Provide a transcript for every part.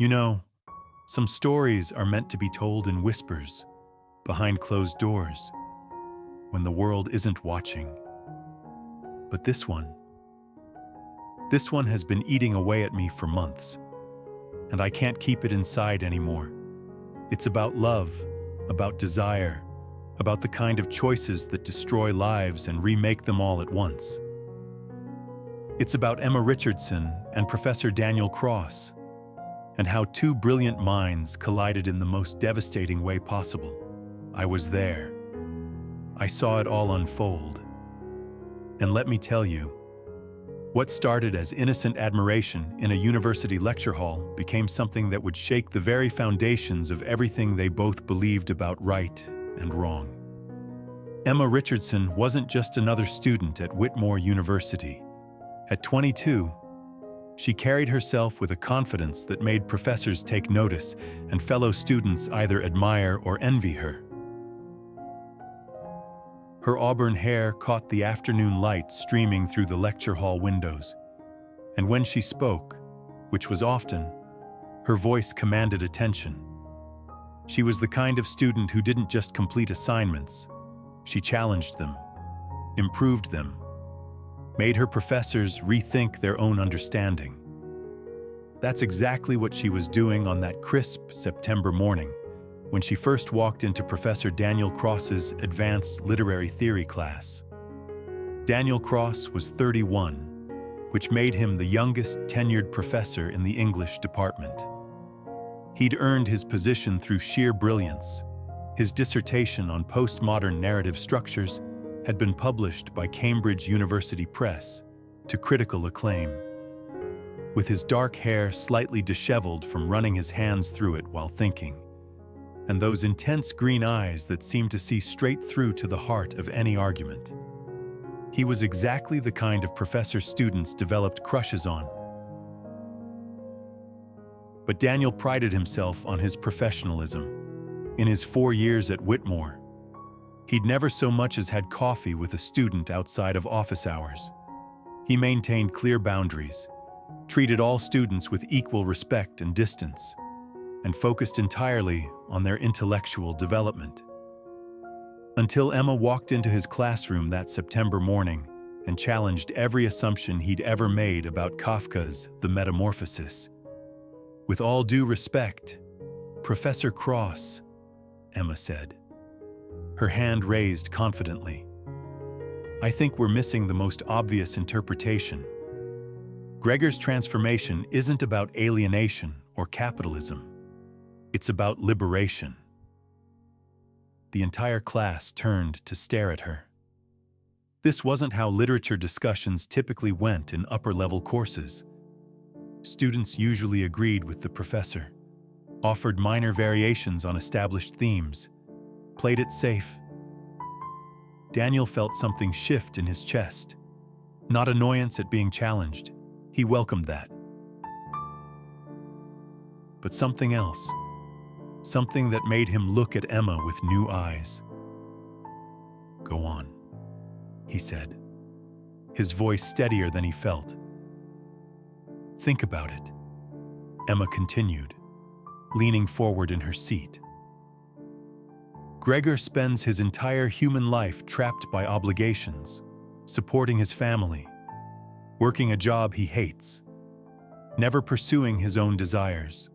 You know, some stories are meant to be told in whispers, behind closed doors, when the world isn't watching. But this one has been eating away at me for months, and I can't keep it inside anymore. It's about love, about desire, about the kind of choices that destroy lives and remake them all at once. It's about Emma Richardson and Professor Daniel Cross, and how two brilliant minds collided in the most devastating way possible. I was there. I saw it all unfold. And let me tell you, what started as innocent admiration in a university lecture hall became something that would shake the very foundations of everything they both believed about right and wrong. Emma Richardson wasn't just another student at Whitmore University. At 22, she carried herself with a confidence that made professors take notice and fellow students either admire or envy her. Her auburn hair caught the afternoon light streaming through the lecture hall windows, and when she spoke, which was often, her voice commanded attention. She was the kind of student who didn't just complete assignments. She challenged them, improved them, made her professors rethink their own understanding. That's exactly what she was doing on that crisp September morning when she first walked into Professor Daniel Cross's advanced literary theory class. Daniel Cross was 31, which made him the youngest tenured professor in the English department. He'd earned his position through sheer brilliance. His dissertation on postmodern narrative structures had been published by Cambridge University Press to critical acclaim. With his dark hair slightly disheveled from running his hands through it while thinking, and those intense green eyes that seemed to see straight through to the heart of any argument. He was exactly the kind of professor students developed crushes on. But Daniel prided himself on his professionalism. In his 4 years at Whitmore, he'd never so much as had coffee with a student outside of office hours. He maintained clear boundaries, treated all students with equal respect and distance, and focused entirely on their intellectual development. Until Emma walked into his classroom that September morning and challenged every assumption he'd ever made about Kafka's The Metamorphosis. "With all due respect, Professor Cross," Emma said, her hand raised confidently, "I think we're missing the most obvious interpretation. Gregor's transformation isn't about alienation or capitalism. It's about liberation." The entire class turned to stare at her. This wasn't how literature discussions typically went in upper-level courses. Students usually agreed with the professor, offered minor variations on established themes, played it safe. Daniel felt something shift in his chest. Not annoyance at being challenged. He welcomed that. But something else. Something that made him look at Emma with new eyes. "Go on," he said, his voice steadier than he felt. "Think about it," Emma continued, leaning forward in her seat. "Gregor spends his entire human life trapped by obligations, supporting his family, working a job he hates, never pursuing his own desires.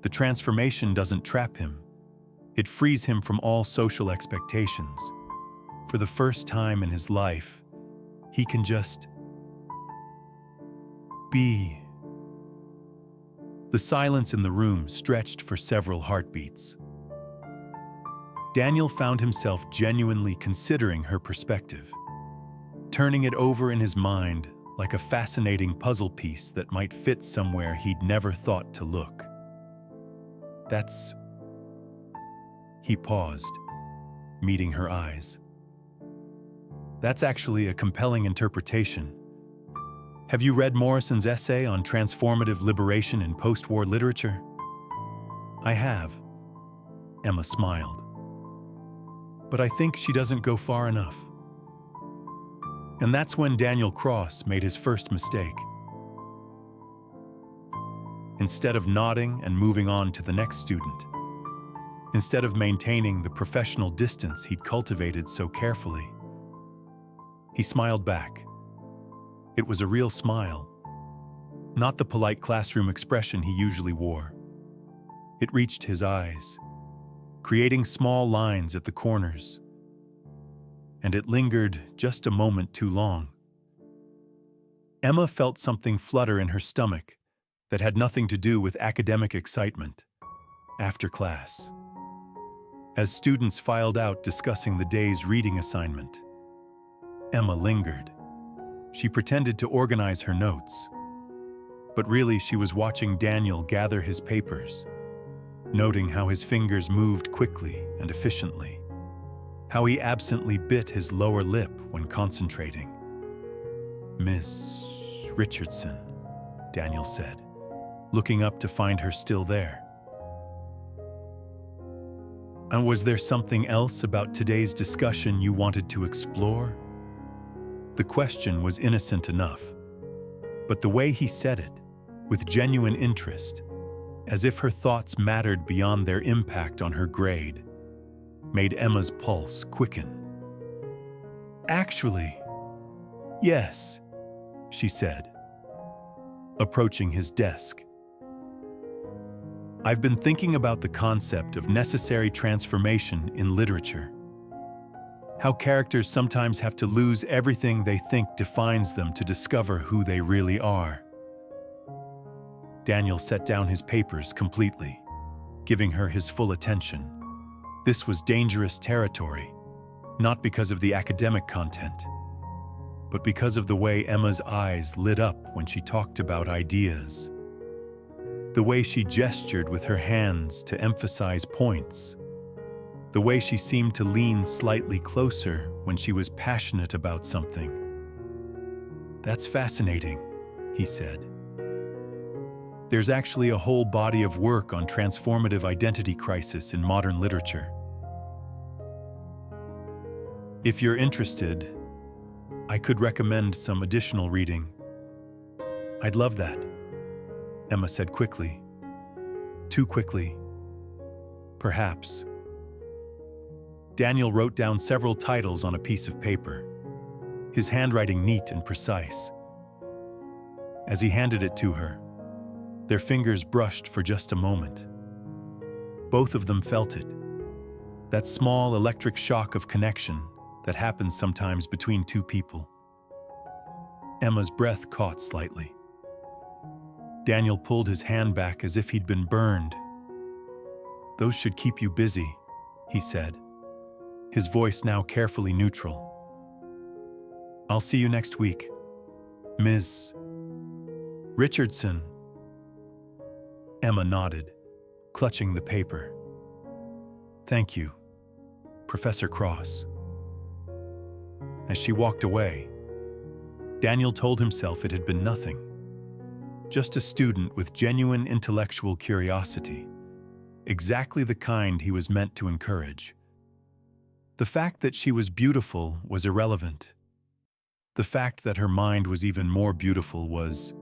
The transformation doesn't trap him. It frees him from all social expectations. For the first time in his life, he can just be." The silence in the room stretched for several heartbeats. Daniel found himself genuinely considering her perspective, turning it over in his mind like a fascinating puzzle piece that might fit somewhere he'd never thought to look. He paused, meeting her eyes. "That's actually a compelling interpretation. Have you read Morrison's essay on transformative liberation in post-war literature?" "I have," Emma smiled. "But I think she doesn't go far enough." And that's when Daniel Cross made his first mistake. instead of nodding and moving on to the next student. Instead of maintaining the professional distance he'd cultivated so carefully. He smiled back. It was a real smile, not the polite classroom expression he usually wore. It reached his eyes, creating small lines at the corners, and it lingered just a moment too long. Emma felt something flutter in her stomach that had nothing to do with academic excitement. After class, as students filed out discussing the day's reading assignment, Emma lingered. She pretended to organize her notes, but really she was watching Daniel gather his papers, noting how his fingers moved quickly and efficiently, how he absently bit his lower lip when concentrating. "Miss Richardson," Daniel said, looking up to find her still there. "And was there something else about today's discussion you wanted to explore?" The question was innocent enough, but the way he said it, with genuine interest, as if her thoughts mattered beyond their impact on her grade, made Emma's pulse quicken. "Actually, yes," she said, approaching his desk. "I've been thinking about the concept of necessary transformation in literature. How characters sometimes have to lose everything they think defines them to discover who they really are." Daniel set down his papers completely, giving her his full attention. This was dangerous territory, not because of the academic content, but because of the way Emma's eyes lit up when she talked about ideas. The way she gestured with her hands to emphasize points. The way she seemed to lean slightly closer when she was passionate about something. "That's fascinating," he said. "There's actually a whole body of work on transformative identity crisis in modern literature. If you're interested, I could recommend some additional reading." "I'd love that," Emma said quickly. Too quickly, perhaps. Daniel wrote down several titles on a piece of paper, his handwriting neat and precise. As he handed it to her, their fingers brushed for just a moment. Both of them felt it, that small electric shock of connection that happens sometimes between two people. Emma's breath caught slightly. Daniel pulled his hand back as if he'd been burned. "Those should keep you busy," he said, his voice now carefully neutral. "I'll see you next week, Ms. Richardson." Emma nodded, clutching the paper. "Thank you, Professor Cross." As she walked away, Daniel told himself it had been nothing. Just a student with genuine intellectual curiosity, exactly the kind he was meant to encourage. The fact that she was beautiful was irrelevant. The fact that her mind was even more beautiful was,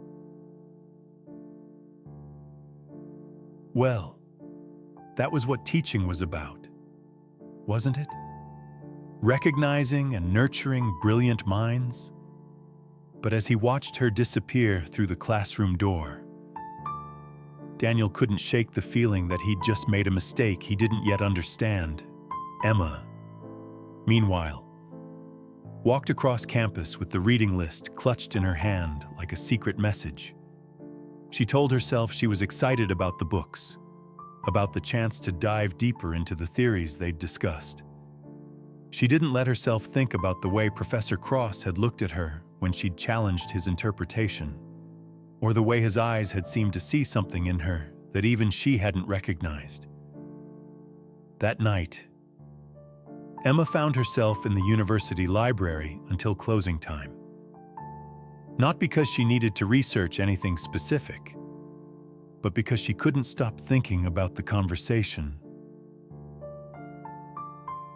well, that was what teaching was about, wasn't it? Recognizing and nurturing brilliant minds. But as he watched her disappear through the classroom door, Daniel couldn't shake the feeling that he'd just made a mistake he didn't yet understand. Emma, meanwhile, walked across campus with the reading list clutched in her hand like a secret message. She told herself she was excited about the books, about the chance to dive deeper into the theories they'd discussed. She didn't let herself think about the way Professor Cross had looked at her when she'd challenged his interpretation, or the way his eyes had seemed to see something in her that even she hadn't recognized. That night, Emma found herself in the university library until closing time. Not because she needed to research anything specific, but because she couldn't stop thinking about the conversation.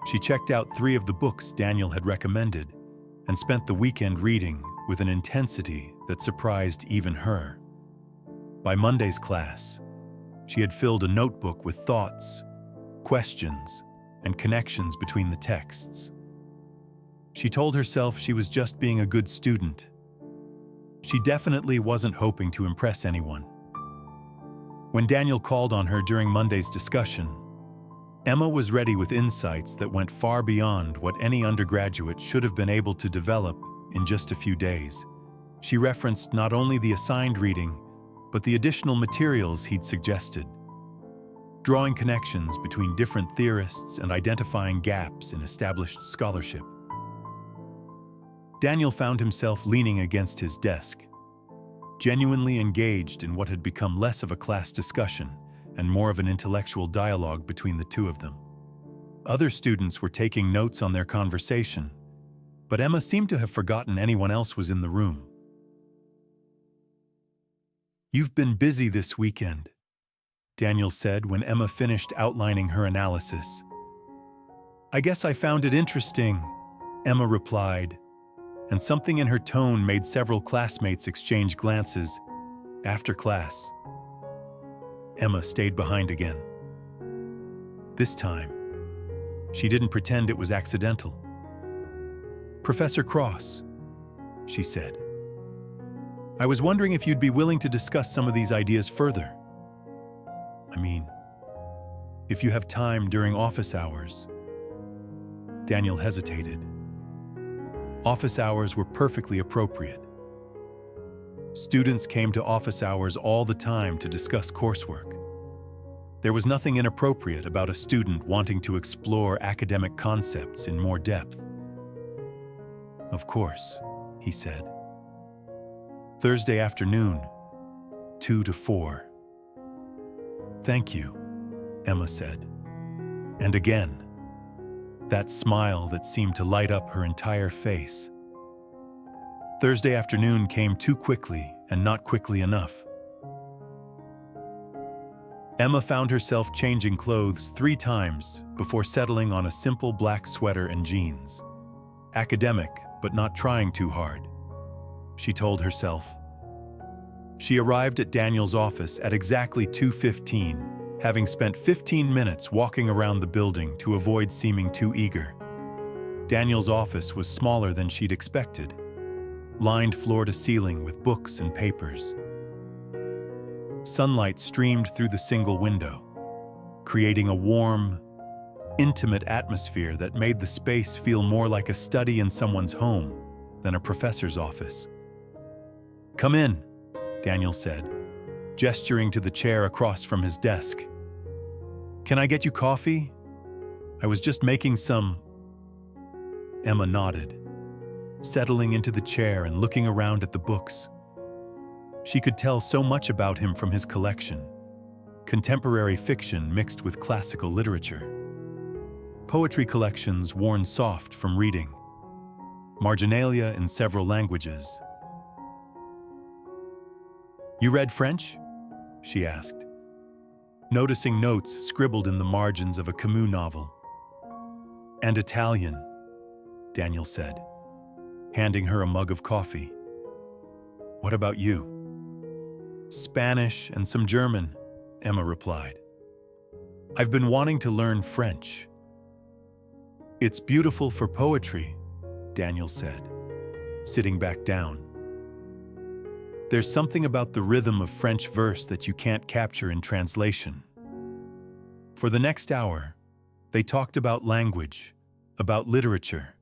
She checked out 3 of the books Daniel had recommended and spent the weekend reading with an intensity that surprised even her. By Monday's class, she had filled a notebook with thoughts, questions, and connections between the texts. She told herself she was just being a good student. She definitely wasn't hoping to impress anyone. When Daniel called on her during Monday's discussion, Emma was ready with insights that went far beyond what any undergraduate should have been able to develop in just a few days. She referenced not only the assigned reading, but the additional materials he'd suggested, drawing connections between different theorists and identifying gaps in established scholarship. Daniel found himself leaning against his desk, genuinely engaged in what had become less of a class discussion and more of an intellectual dialogue between the two of them. Other students were taking notes on their conversation, but Emma seemed to have forgotten anyone else was in the room. "You've been busy this weekend," Daniel said when Emma finished outlining her analysis. "I guess I found it interesting," Emma replied, and something in her tone made several classmates exchange glances. After class, Emma stayed behind again. This time, she didn't pretend it was accidental. "Professor Cross," she said, "I was wondering if you'd be willing to discuss some of these ideas further. I mean, if you have time during office hours." Daniel hesitated. Office hours were perfectly appropriate. Students came to office hours all the time to discuss coursework. There was nothing inappropriate about a student wanting to explore academic concepts in more depth. "Of course," he said. "Thursday afternoon, 2 to 4. "Thank you," Emma said. And again, that smile that seemed to light up her entire face. Thursday afternoon came too quickly and not quickly enough. Emma found herself changing clothes 3 times before settling on a simple black sweater and jeans. Academic, but not trying too hard, she told herself. She arrived at Daniel's office at exactly 2:15, having spent 15 minutes walking around the building to avoid seeming too eager. Daniel's office was smaller than she'd expected, lined floor to ceiling with books and papers. Sunlight streamed through the single window, creating a warm, intimate atmosphere that made the space feel more like a study in someone's home than a professor's office. "Come in," Daniel said, gesturing to the chair across from his desk. "Can I get you coffee? I was just making some." Emma nodded, settling into the chair and looking around at the books. She could tell so much about him from his collection: contemporary fiction mixed with classical literature, poetry collections worn soft from reading, marginalia in several languages. "You read French?" she asked, noticing notes scribbled in the margins of a Camus novel. "And Italian," Daniel said, handing her a mug of coffee. "What about you?" "Spanish and some German," Emma replied. "I've been wanting to learn French." "It's beautiful for poetry," Daniel said, sitting back down. "There's something about the rhythm of French verse that you can't capture in translation." For the next hour, they talked about language, about literature,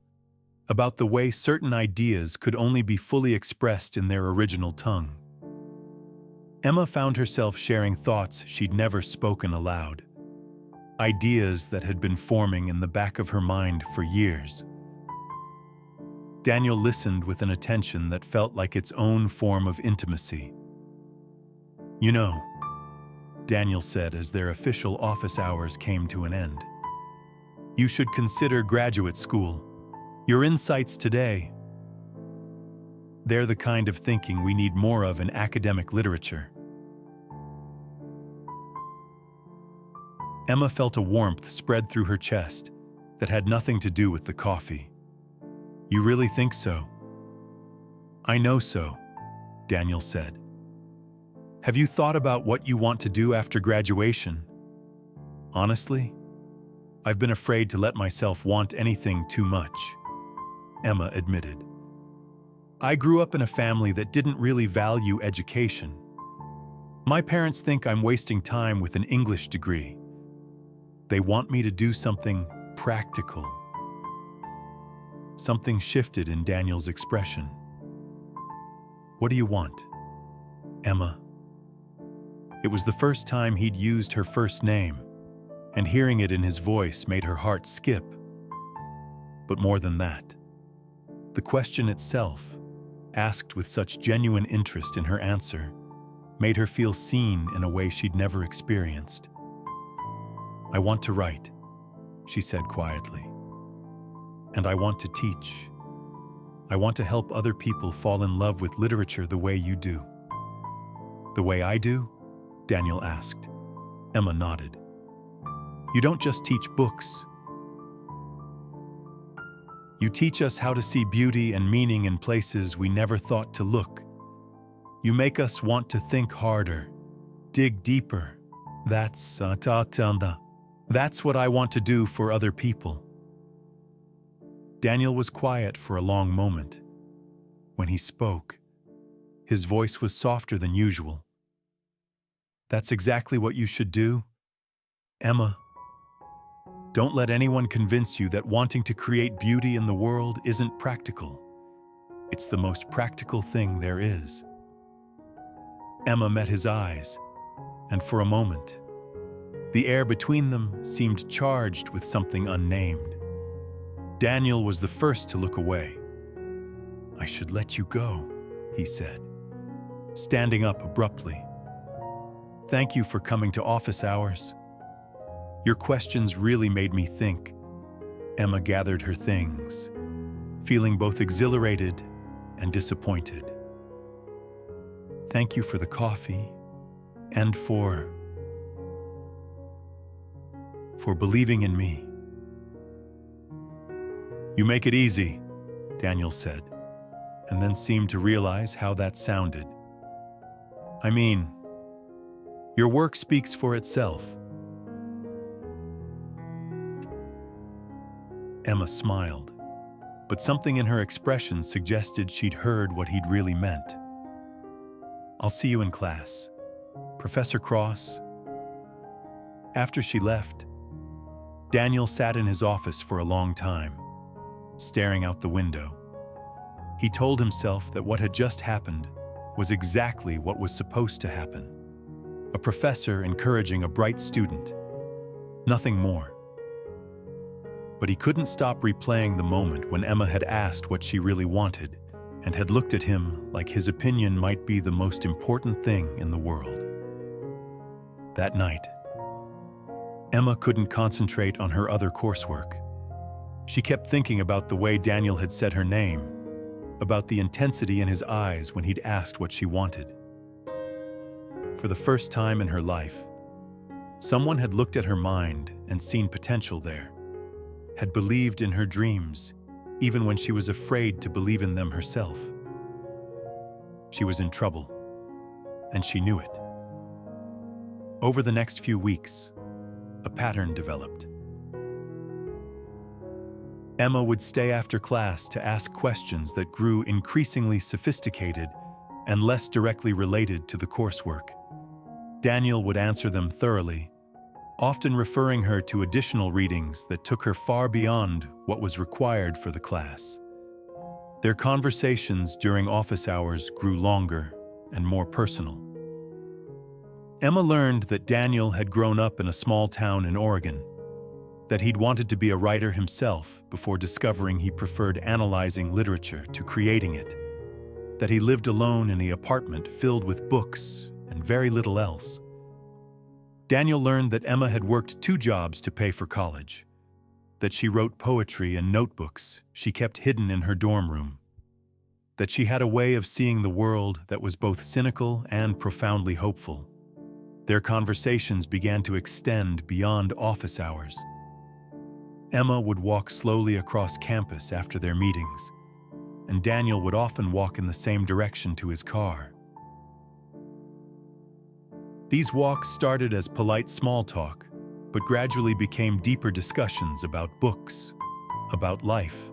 about the way certain ideas could only be fully expressed in their original tongue. Emma found herself sharing thoughts she'd never spoken aloud, ideas that had been forming in the back of her mind for years. Daniel listened with an attention that felt like its own form of intimacy. "You know," Daniel said as their official office hours came to an end, "you should consider graduate school. Your insights today, they're the kind of thinking we need more of in academic literature." Emma felt a warmth spread through her chest that had nothing to do with the coffee. "You really think so?" "I know so," Daniel said. Have you thought about what you want to do after graduation? Honestly, I've been afraid to let myself want anything too much, Emma admitted. I grew up in a family that didn't really value education. My parents think I'm wasting time with an English degree. They want me to do something practical. Something shifted in Daniel's expression. What do you want, Emma? It was the first time he'd used her first name, and hearing it in his voice made her heart skip. But more than that, the question itself, asked with such genuine interest in her answer, made her feel seen in a way she'd never experienced. I want to write, she said quietly. And I want to teach. I want to help other people fall in love with literature the way you do. The way I do? Daniel asked. Emma nodded. You don't just teach books. You teach us how to see beauty and meaning in places we never thought to look. You make us want to think harder, dig deeper. That's what I want to do for other people. Daniel was quiet for a long moment. When he spoke, his voice was softer than usual. That's exactly what you should do, Emma. Don't let anyone convince you that wanting to create beauty in the world isn't practical. It's the most practical thing there is. Emma met his eyes, and for a moment, the air between them seemed charged with something unnamed. Daniel was the first to look away. I should let you go, he said, standing up abruptly. Thank you for coming to office hours. Your questions really made me think. Emma gathered her things, feeling both exhilarated and disappointed. Thank you for the coffee and for believing in me. You make it easy, Daniel said, and then seemed to realize how that sounded. I mean, your work speaks for itself. Emma smiled, but something in her expression suggested she'd heard what he'd really meant. I'll see you in class, Professor Cross. After she left, Daniel sat in his office for a long time, staring out the window. He told himself that what had just happened was exactly what was supposed to happen. A professor encouraging a bright student. Nothing more. But he couldn't stop replaying the moment when Emma had asked what she really wanted and had looked at him like his opinion might be the most important thing in the world. That night, Emma couldn't concentrate on her other coursework. She kept thinking about the way Daniel had said her name, about the intensity in his eyes when he'd asked what she wanted. For the first time in her life, someone had looked at her mind and seen potential there, had believed in her dreams, even when she was afraid to believe in them herself. She was in trouble, and she knew it. Over the next few weeks, a pattern developed. Emma would stay after class to ask questions that grew increasingly sophisticated and less directly related to the coursework. Daniel would answer them thoroughly, often referring her to additional readings that took her far beyond what was required for the class. Their conversations during office hours grew longer and more personal. Emma learned that Daniel had grown up in a small town in Oregon, that he'd wanted to be a writer himself before discovering he preferred analyzing literature to creating it, that he lived alone in an apartment filled with books and very little else. Daniel learned that Emma had worked 2 jobs to pay for college, that she wrote poetry and notebooks she kept hidden in her dorm room, that she had a way of seeing the world that was both cynical and profoundly hopeful. Their conversations began to extend beyond office hours. Emma would walk slowly across campus after their meetings, and Daniel would often walk in the same direction to his car. These walks started as polite small talk, but gradually became deeper discussions about books, about life,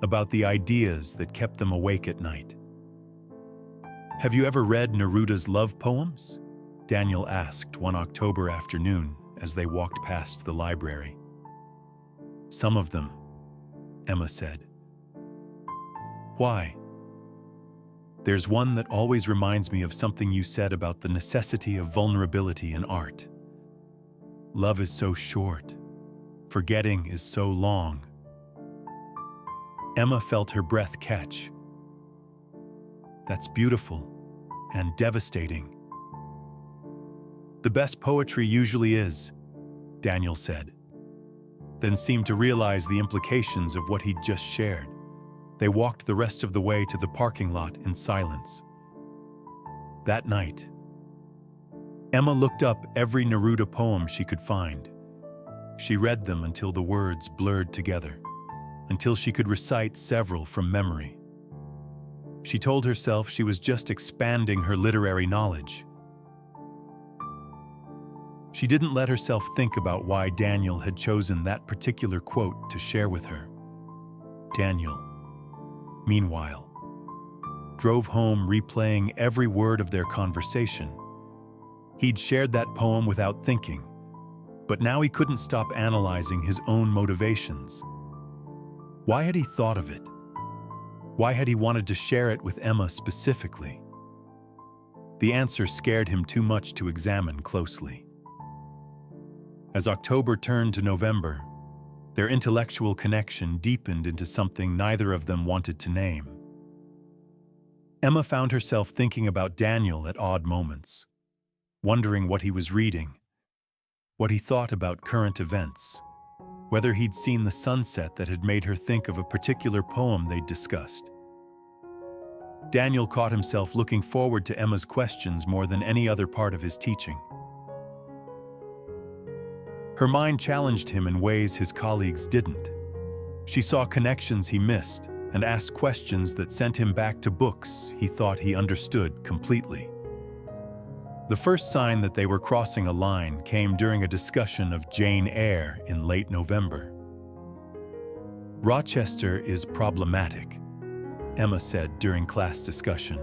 about the ideas that kept them awake at night. "Have you ever read Neruda's love poems?" Daniel asked one October afternoon as they walked past the library. "Some of them," Emma said. "Why?" "There's one that always reminds me of something you said about the necessity of vulnerability in art. Love is so short. Forgetting is so long." Emma felt her breath catch. "That's beautiful and devastating." "The best poetry usually is," Daniel said, then seemed to realize the implications of what he'd just shared. They walked the rest of the way to the parking lot in silence. That night, Emma looked up every Neruda poem she could find. She read them until the words blurred together, until she could recite several from memory. She told herself she was just expanding her literary knowledge. She didn't let herself think about why Daniel had chosen that particular quote to share with her. Daniel, meanwhile, drove home replaying every word of their conversation. He'd shared that poem without thinking, but now he couldn't stop analyzing his own motivations. Why had he thought of it? Why had he wanted to share it with Emma specifically? The answer scared him too much to examine closely. As October turned to November, their intellectual connection deepened into something neither of them wanted to name. Emma found herself thinking about Daniel at odd moments, wondering what he was reading, what he thought about current events, whether he'd seen the sunset that had made her think of a particular poem they'd discussed. Daniel caught himself looking forward to Emma's questions more than any other part of his teaching. Her mind challenged him in ways his colleagues didn't. She saw connections he missed and asked questions that sent him back to books he thought he understood completely. The first sign that they were crossing a line came during a discussion of Jane Eyre in late November. "Rochester is problematic," Emma said during class discussion.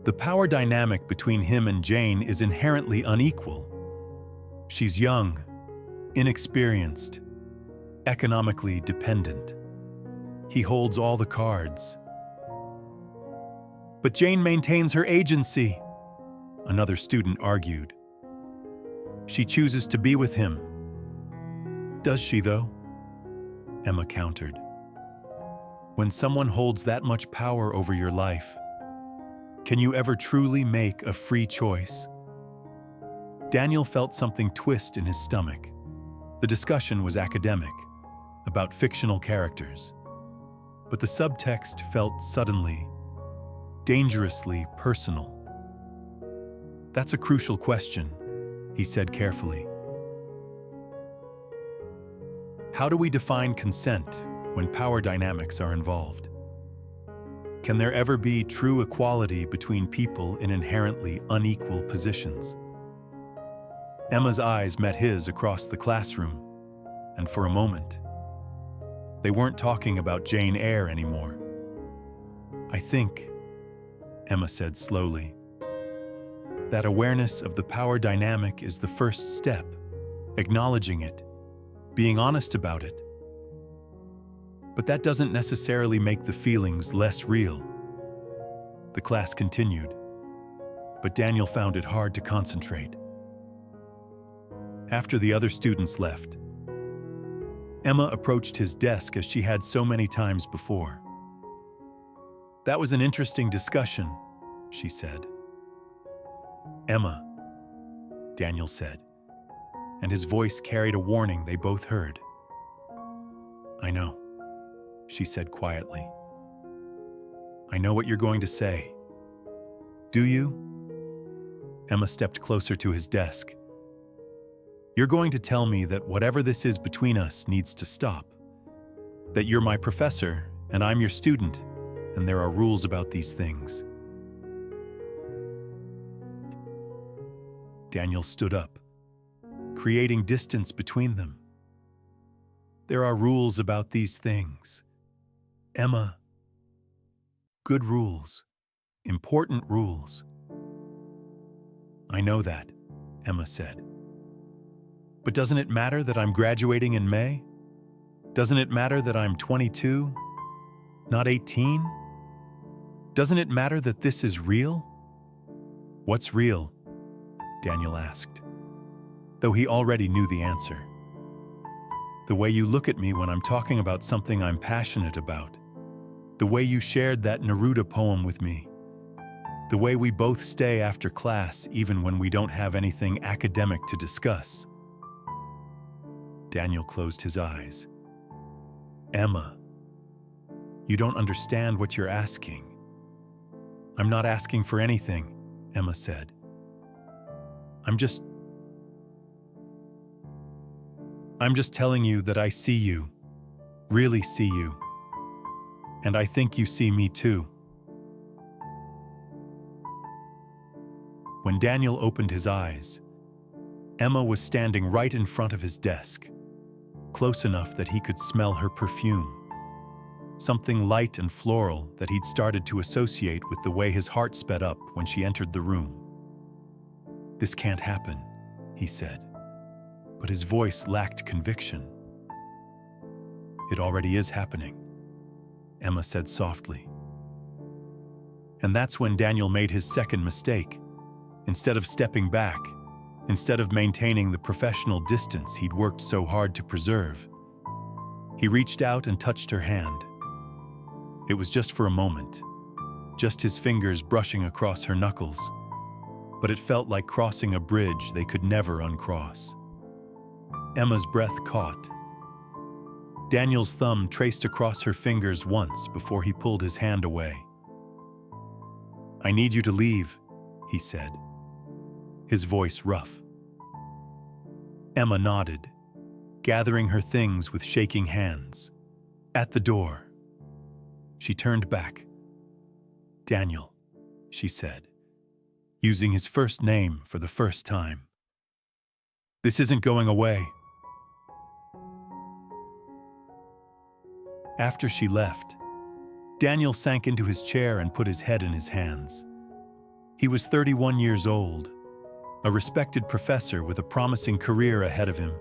"The power dynamic between him and Jane is inherently unequal. She's young, inexperienced, economically dependent. He holds all the cards. But Jane maintains her agency," another student argued. "She chooses to be with him." "Does she, though?" Emma countered. "When someone holds that much power over your life, can you ever truly make a free choice?" Daniel felt something twist in his stomach. The discussion was academic, about fictional characters. But the subtext felt suddenly, dangerously personal. "That's a crucial question," he said carefully. "How do we define consent when power dynamics are involved? Can there ever be true equality between people in inherently unequal positions?" Emma's eyes met his across the classroom, and for a moment, they weren't talking about Jane Eyre anymore. "I think," Emma said slowly, "that awareness of the power dynamic is the first step, acknowledging it, being honest about it. But that doesn't necessarily make the feelings less real." The class continued, but Daniel found it hard to concentrate. After the other students left, Emma approached his desk as she had so many times before. "That was an interesting discussion," she said. "Emma," Daniel said, and his voice carried a warning they both heard. "I know," she said quietly. "I know what you're going to say." "Do you?" Emma stepped closer to his desk. "You're going to tell me that whatever this is between us needs to stop. That you're my professor and I'm your student, and there are rules about these things." Daniel stood up, creating distance between them. There are rules about these things, Emma. Good rules, important rules. I know that, Emma said. But doesn't it matter that I'm graduating in May? Doesn't it matter that I'm 22, not 18? Doesn't it matter that this is real? What's real? Daniel asked, though he already knew the answer. The way you look at me when I'm talking about something I'm passionate about. The way you shared that Neruda poem with me. The way we both stay after class even when we don't have anything academic to discuss. Daniel closed his eyes. Emma, you don't understand what you're asking. I'm not asking for anything, Emma said. I'm just telling you that I see you, really see you. And I think you see me too. When Daniel opened his eyes, Emma was standing right in front of his desk, close enough that he could smell her perfume, something light and floral that he'd started to associate with the way his heart sped up when she entered the room. This can't happen, he said, but his voice lacked conviction. It already is happening, Emma said softly. And that's when Daniel made his second mistake. Instead of stepping back, instead of maintaining the professional distance he'd worked so hard to preserve, he reached out and touched her hand. It was just for a moment, just his fingers brushing across her knuckles, but it felt like crossing a bridge they could never uncross. Emma's breath caught. Daniel's thumb traced across her fingers once before he pulled his hand away. I need you to leave, he said, his voice rough. Emma nodded, gathering her things with shaking hands. At the door, she turned back. Daniel, she said, using his first name for the first time. This isn't going away. After she left, Daniel sank into his chair and put his head in his hands. He was 31 years old, a respected professor with a promising career ahead of him.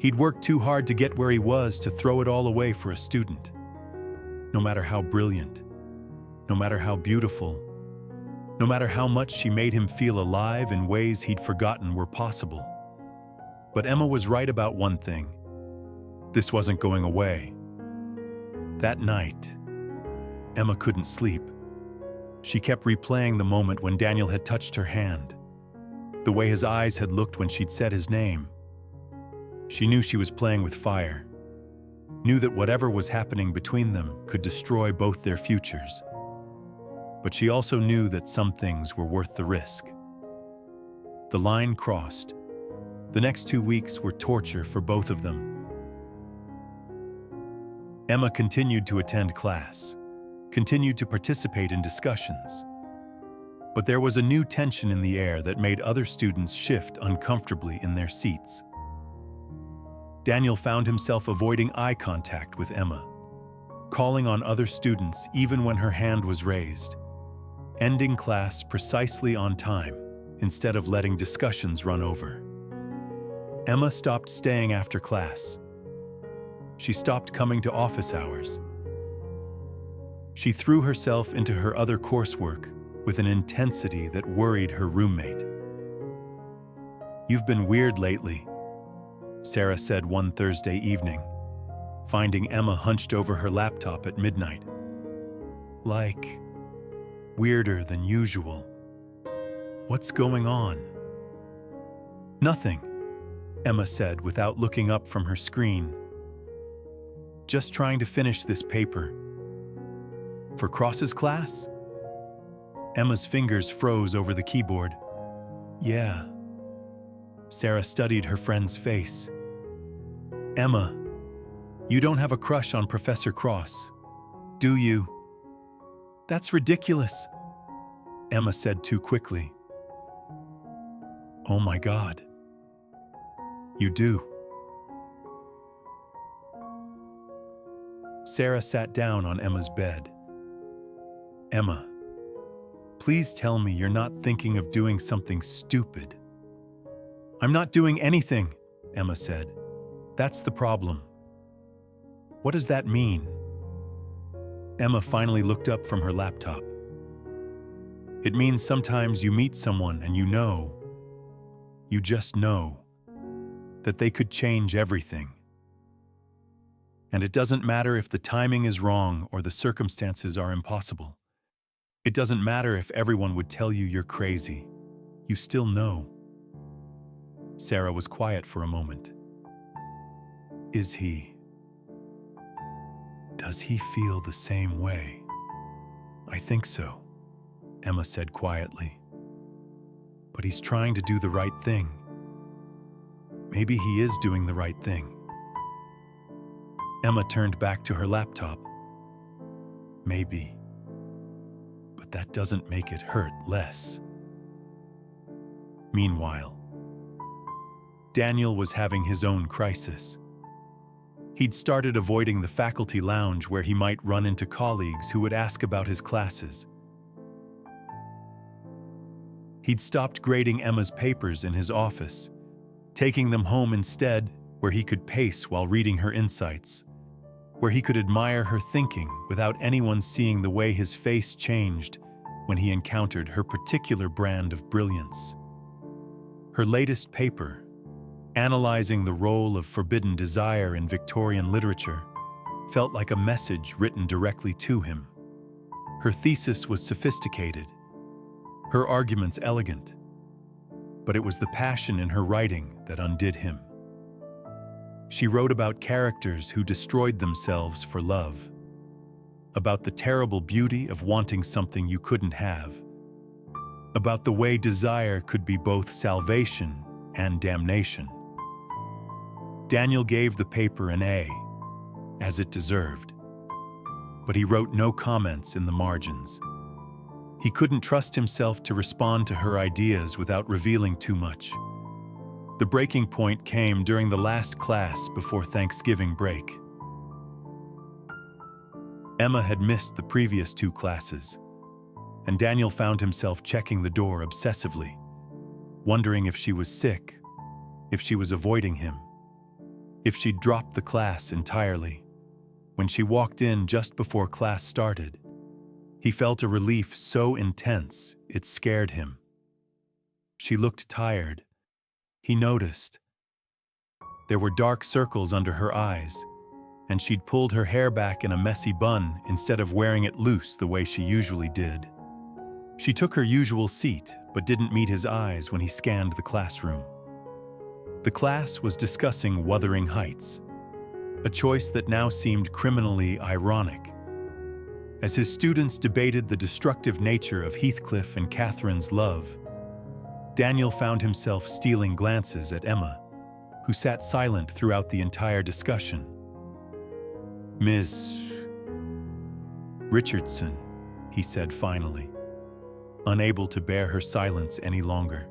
He'd worked too hard to get where he was to throw it all away for a student. No matter how brilliant, no matter how beautiful, no matter how much she made him feel alive in ways he'd forgotten were possible. But Emma was right about one thing. This wasn't going away. That night, Emma couldn't sleep. She kept replaying the moment when Daniel had touched her hand, the way his eyes had looked when she'd said his name. She knew she was playing with fire, knew that whatever was happening between them could destroy both their futures. But she also knew that some things were worth the risk. The line crossed. The next 2 weeks were torture for both of them. Emma continued to attend class, continued to participate in discussions. But there was a new tension in the air that made other students shift uncomfortably in their seats. Daniel found himself avoiding eye contact with Emma, calling on other students even when her hand was raised, ending class precisely on time instead of letting discussions run over. Emma stopped staying after class. She stopped coming to office hours. She threw herself into her other coursework with an intensity that worried her roommate. "You've been weird lately," Sarah said one Thursday evening, finding Emma hunched over her laptop at midnight. "Like, weirder than usual. What's going on?" "Nothing," Emma said without looking up from her screen. "Just trying to finish this paper." "For Cross's class?" Emma's fingers froze over the keyboard. "Yeah." Sarah studied her friend's face. "Emma, you don't have a crush on Professor Cross, do you?" "That's ridiculous," Emma said too quickly. Oh my God. You do. Sarah sat down on Emma's bed. Emma, please tell me you're not thinking of doing something stupid. I'm not doing anything, Emma said. That's the problem. What does that mean? Emma finally looked up from her laptop. It means sometimes you meet someone and you just know, that they could change everything. And it doesn't matter if the timing is wrong or the circumstances are impossible. It doesn't matter if everyone would tell you you're crazy. You still know. Sarah was quiet for a moment. Does he feel the same way? I think so, Emma said quietly. But he's trying to do the right thing. Maybe he is doing the right thing. Emma turned back to her laptop. Maybe. But that doesn't make it hurt less. Meanwhile, Daniel was having his own crisis. He'd started avoiding the faculty lounge where he might run into colleagues who would ask about his classes. He'd stopped grading Emma's papers in his office, taking them home instead, where he could pace while reading her insights, where he could admire her thinking without anyone seeing the way his face changed when he encountered her particular brand of brilliance. Her latest paper, analyzing the role of forbidden desire in Victorian literature, felt like a message written directly to him. Her thesis was sophisticated, her arguments elegant, but it was the passion in her writing that undid him. She wrote about characters who destroyed themselves for love, about the terrible beauty of wanting something you couldn't have, about the way desire could be both salvation and damnation. Daniel gave the paper an A, as it deserved, but he wrote no comments in the margins. He couldn't trust himself to respond to her ideas without revealing too much. The breaking point came during the last class before Thanksgiving break. Emma had missed the previous 2 classes, and Daniel found himself checking the door obsessively, wondering if she was sick, if she was avoiding him, if she'd dropped the class entirely. When she walked in just before class started, he felt a relief so intense it scared him. She looked tired. He noticed. There were dark circles under her eyes, and she'd pulled her hair back in a messy bun instead of wearing it loose the way she usually did. She took her usual seat, but didn't meet his eyes when he scanned the classroom. The class was discussing Wuthering Heights, a choice that now seemed criminally ironic. As his students debated the destructive nature of Heathcliff and Catherine's love, Daniel found himself stealing glances at Emma, who sat silent throughout the entire discussion. "Miss Richardson," he said finally, unable to bear her silence any longer.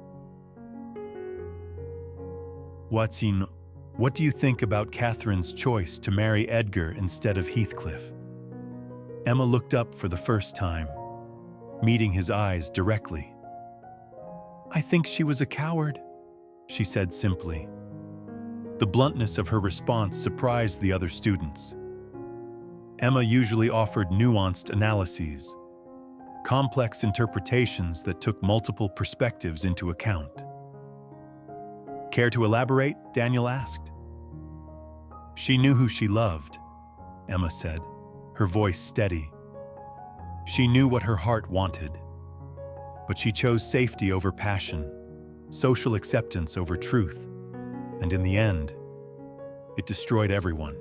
What do you think about Catherine's choice to marry Edgar instead of Heathcliff?" Emma looked up for the first time, meeting his eyes directly. "I think she was a coward," she said simply. The bluntness of her response surprised the other students. Emma usually offered nuanced analyses, complex interpretations that took multiple perspectives into account. "Care to elaborate?" Daniel asked. "She knew who she loved," Emma said, her voice steady. "She knew what her heart wanted, but she chose safety over passion, social acceptance over truth, and in the end, it destroyed everyone."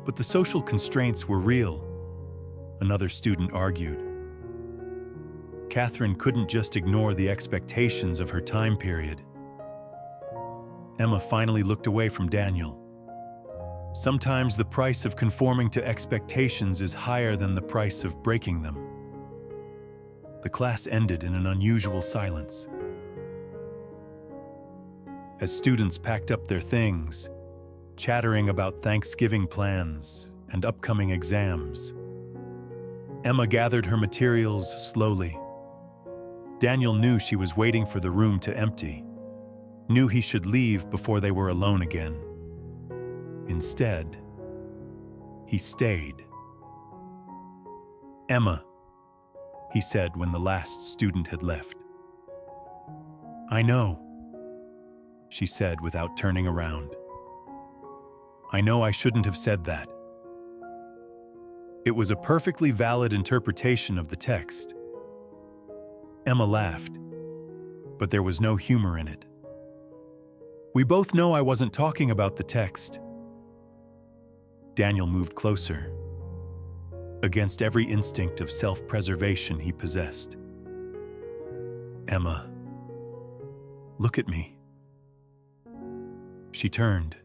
"But the social constraints were real," another student argued. "Catherine couldn't just ignore the expectations of her time period." Emma finally looked away from Daniel. "Sometimes the price of conforming to expectations is higher than the price of breaking them." The class ended in an unusual silence. as students packed up their things, chattering about Thanksgiving plans and upcoming exams. Emma gathered her materials slowly. Daniel knew she was waiting for the room to empty, knew he should leave before they were alone again. Instead, he stayed. "Emma," he said when the last student had left. "I know," she said without turning around. "I know I shouldn't have said that." It was a perfectly valid interpretation of the text. Emma laughed, but there was no humor in it. "We both know I wasn't talking about the text." Daniel moved closer, against every instinct of self-preservation he possessed. "Emma, look at me." She turned,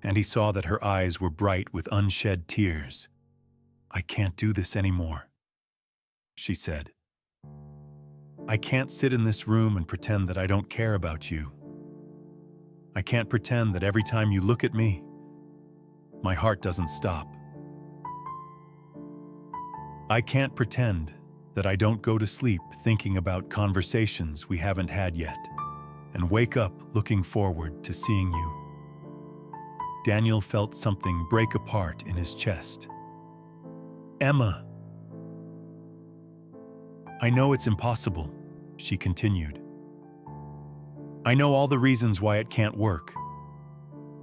and he saw that her eyes were bright with unshed tears. "I can't do this anymore," she said. "I can't sit in this room and pretend that I don't care about you. I can't pretend that every time you look at me, my heart doesn't stop. I can't pretend that I don't go to sleep thinking about conversations we haven't had yet, and wake up looking forward to seeing you." Daniel felt something break apart in his chest. "Emma." "I know it's impossible," she continued. "I know all the reasons why it can't work.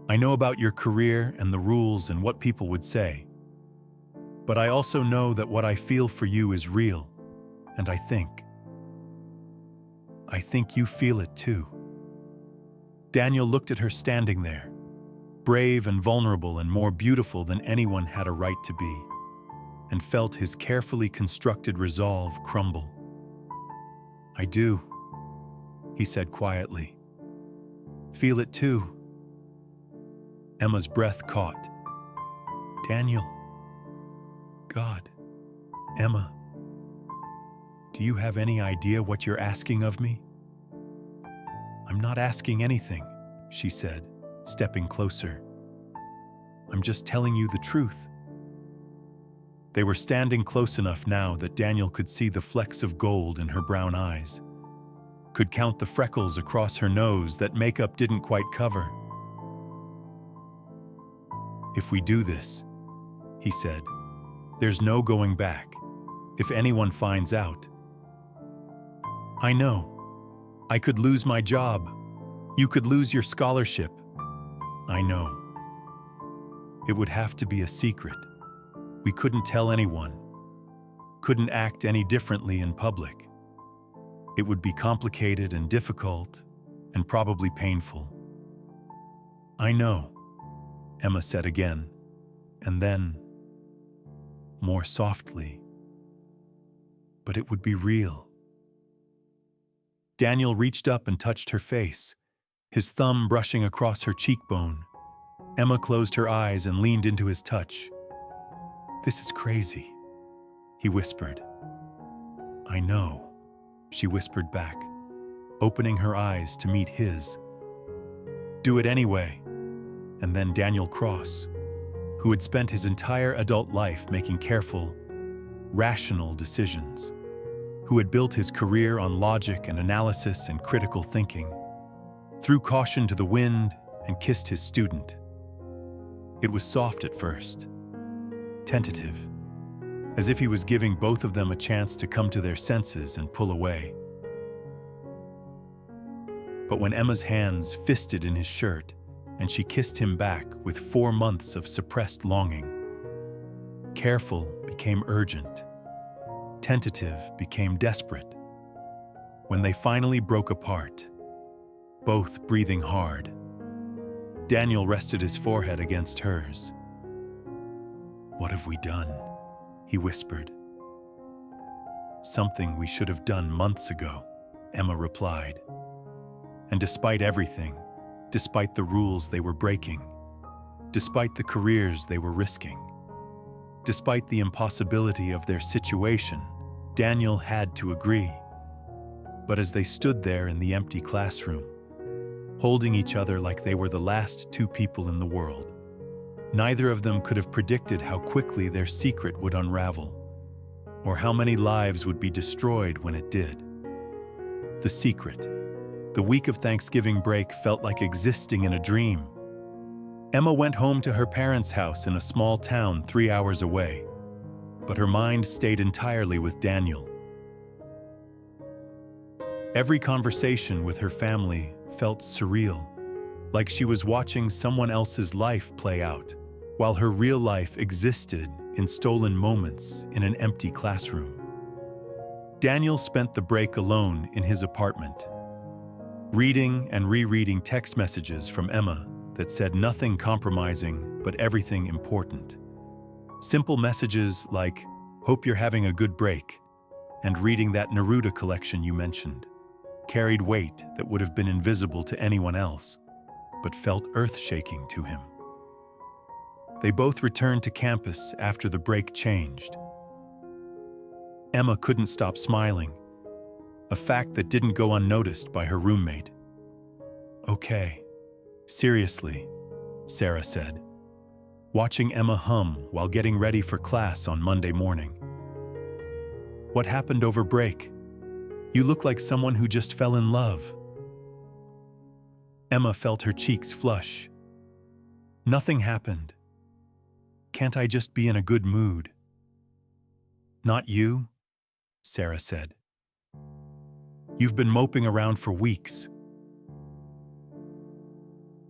I know about your career and the rules and what people would say. But I also know that what I feel for you is real, and I think you feel it too." Daniel looked at her standing there, brave and vulnerable and more beautiful than anyone had a right to be, and felt his carefully constructed resolve crumble. "I do," he said quietly. "Feel it too." Emma's breath caught. "Daniel. God. Emma. Do you have any idea what you're asking of me?" "I'm not asking anything," she said, stepping closer. "I'm just telling you the truth." They were standing close enough now that Daniel could see the flecks of gold in her brown eyes, could count the freckles across her nose that makeup didn't quite cover. "If we do this," he said, "there's no going back. If anyone finds out, I know. I could lose my job. You could lose your scholarship. I know. It would have to be a secret. We couldn't tell anyone. Couldn't act any differently in public. It would be complicated and difficult, and probably painful." "I know," Emma said again, and then, more softly, "But it would be real." Daniel reached up and touched her face, his thumb brushing across her cheekbone. Emma closed her eyes and leaned into his touch. "This is crazy," he whispered. "I know," she whispered back, opening her eyes to meet his. "Do it anyway." And then Daniel Cross, who had spent his entire adult life making careful, rational decisions, who had built his career on logic and analysis and critical thinking, threw caution to the wind and kissed his student. It was soft at first, tentative, as if he was giving both of them a chance to come to their senses and pull away. But when Emma's hands fisted in his shirt and she kissed him back with 4 months of suppressed longing, careful became urgent, tentative became desperate. When they finally broke apart, both breathing hard, Daniel rested his forehead against hers. "What have we done?" he whispered. "Something we should have done months ago," Emma replied. And despite everything, despite the rules they were breaking, despite the careers they were risking, despite the impossibility of their situation, Daniel had to agree. But as they stood there in the empty classroom, holding each other like they were the last two people in the world. Neither of them could have predicted how quickly their secret would unravel, or how many lives would be destroyed when it did. The secret. The week of Thanksgiving break felt like existing in a dream. Emma went home to her parents' house in a small town 3 hours away, but her mind stayed entirely with Daniel. Every conversation with her family felt surreal, like she was watching someone else's life play out, while her real life existed in stolen moments in an empty classroom. Daniel spent the break alone in his apartment, reading and rereading text messages from Emma that said nothing compromising but everything important. Simple messages like, "Hope you're having a good break," and "Reading that Neruda collection you mentioned," carried weight that would have been invisible to anyone else, but felt earth-shaking to him. They both returned to campus after the break changed. Emma couldn't stop smiling, a fact that didn't go unnoticed by her roommate. "Okay, seriously," Sarah said, watching Emma hum while getting ready for class on Monday morning. "What happened over break? You look like someone who just fell in love." Emma felt her cheeks flush. "Nothing happened. Can't I just be in a good mood?" "Not you," Sarah said. "You've been moping around for weeks.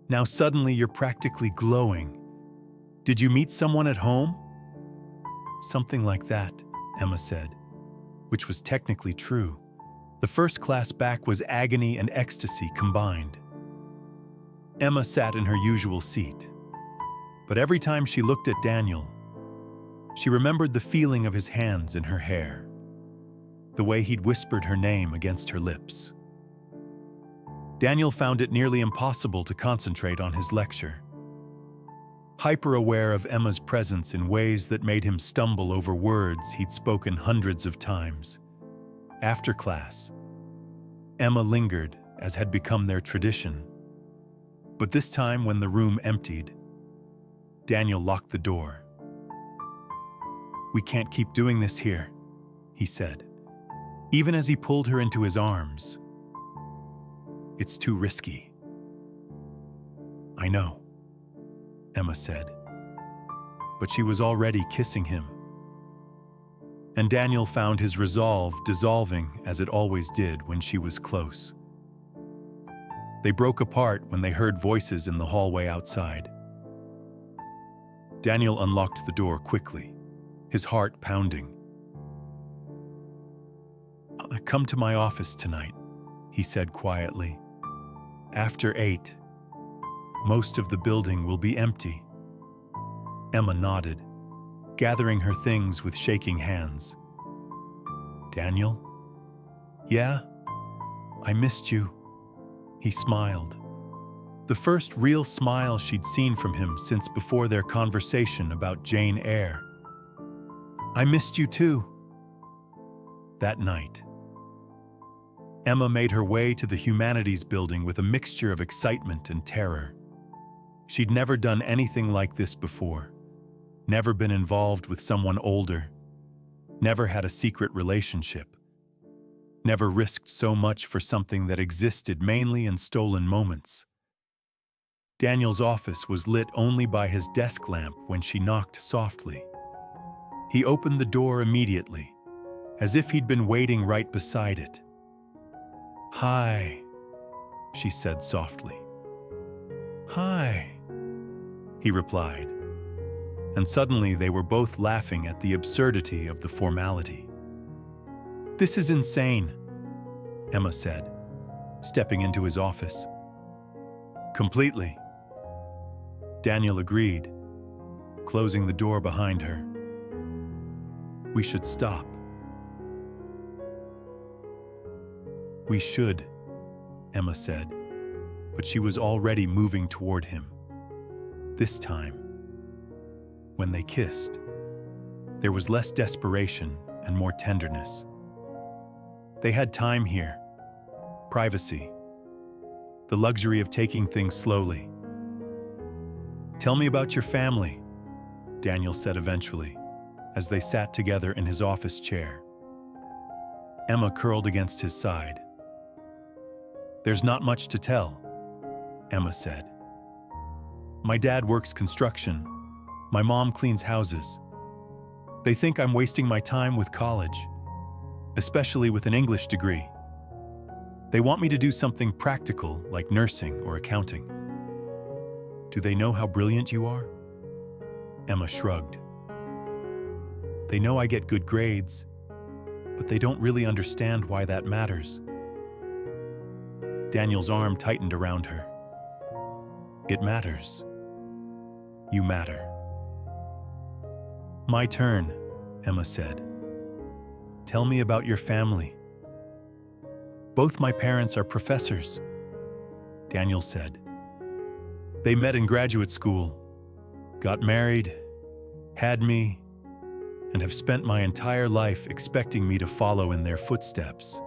Now suddenly you're practically glowing. Did you meet someone at home?" "Something like that," Emma said, which was technically true. The first class back was agony and ecstasy combined. Emma sat in her usual seat, but every time she looked at Daniel, she remembered the feeling of his hands in her hair, the way he'd whispered her name against her lips. Daniel found it nearly impossible to concentrate on his lecture, hyper-aware of Emma's presence in ways that made him stumble over words he'd spoken hundreds of times. After class, Emma lingered, as had become their tradition. But this time, when the room emptied, Daniel locked the door. "We can't keep doing this here," he said, even as he pulled her into his arms. "It's too risky." "I know," Emma said, but she was already kissing him. And Daniel found his resolve dissolving as it always did when she was close. They broke apart when they heard voices in the hallway outside. Daniel unlocked the door quickly, his heart pounding. "Come to my office tonight," he said quietly. "After 8, most of the building will be empty." Emma nodded, gathering her things with shaking hands. "Daniel?" "Yeah? I missed you." He smiled. The first real smile she'd seen from him since before their conversation about Jane Eyre. "I missed you too." That night, Emma made her way to the humanities building with a mixture of excitement and terror. She'd never done anything like this before, never been involved with someone older, never had a secret relationship, never risked so much for something that existed mainly in stolen moments. Daniel's office was lit only by his desk lamp when she knocked softly. He opened the door immediately, as if he'd been waiting right beside it. "Hi," she said softly. "Hi," he replied, and suddenly they were both laughing at the absurdity of the formality. "This is insane," Emma said, stepping into his office. "Completely," Daniel agreed, closing the door behind her. "We should stop." "We should," Emma said, but she was already moving toward him. This time, when they kissed, there was less desperation and more tenderness. They had time here, privacy. the luxury of taking things slowly. "Tell me about your family," Daniel said eventually, as they sat together in his office chair. Emma curled against his side. "There's not much to tell," Emma said. "My dad works construction. My mom cleans houses. They think I'm wasting my time with college, especially with an English degree. They want me to do something practical like nursing or accounting." "Do they know how brilliant you are?" Emma shrugged. "They know I get good grades, but they don't really understand why that matters." Daniel's arm tightened around her. "It matters. You matter." "My turn," Emma said. "Tell me about your family." "Both my parents are professors," Daniel said. "They met in graduate school, got married, had me, and have spent my entire life expecting me to follow in their footsteps.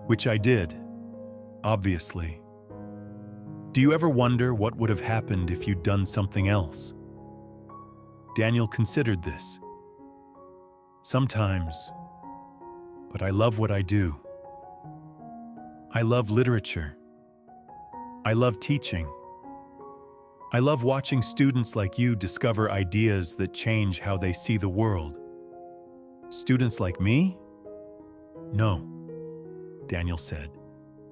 Which I did, obviously. Do you ever wonder what would have happened if you'd done something else?" Daniel considered this. "Sometimes, but I love what I do. I love literature. I love teaching. I love watching students like you discover ideas that change how they see the world." "Students like me?" "No," Daniel said,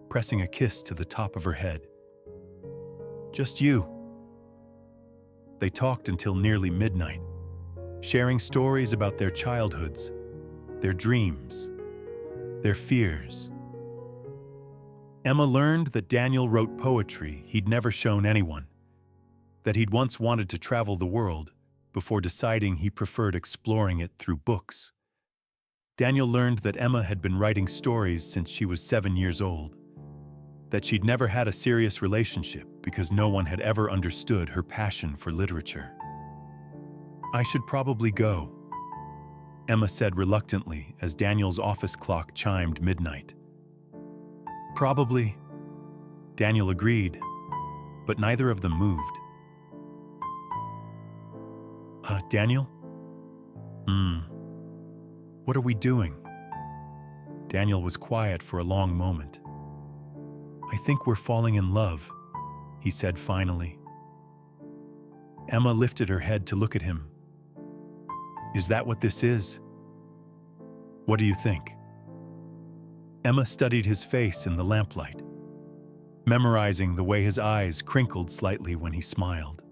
pressing a kiss to the top of her head. "Just you." They talked until nearly midnight, sharing stories about their childhoods, their dreams, their fears. Emma learned that Daniel wrote poetry he'd never shown anyone, that he'd once wanted to travel the world before deciding he preferred exploring it through books. Daniel learned that Emma had been writing stories since she was 7 years old, that she'd never had a serious relationship because no one had ever understood her passion for literature. "I should probably go," Emma said reluctantly as Daniel's office clock chimed midnight. "Probably," Daniel agreed, but neither of them moved. Daniel? What are we doing?" Daniel was quiet for a long moment. "I think we're falling in love," he said finally. Emma lifted her head to look at him. "Is that what this is? What do you think?" Emma studied his face in the lamplight, memorizing the way his eyes crinkled slightly when he smiled,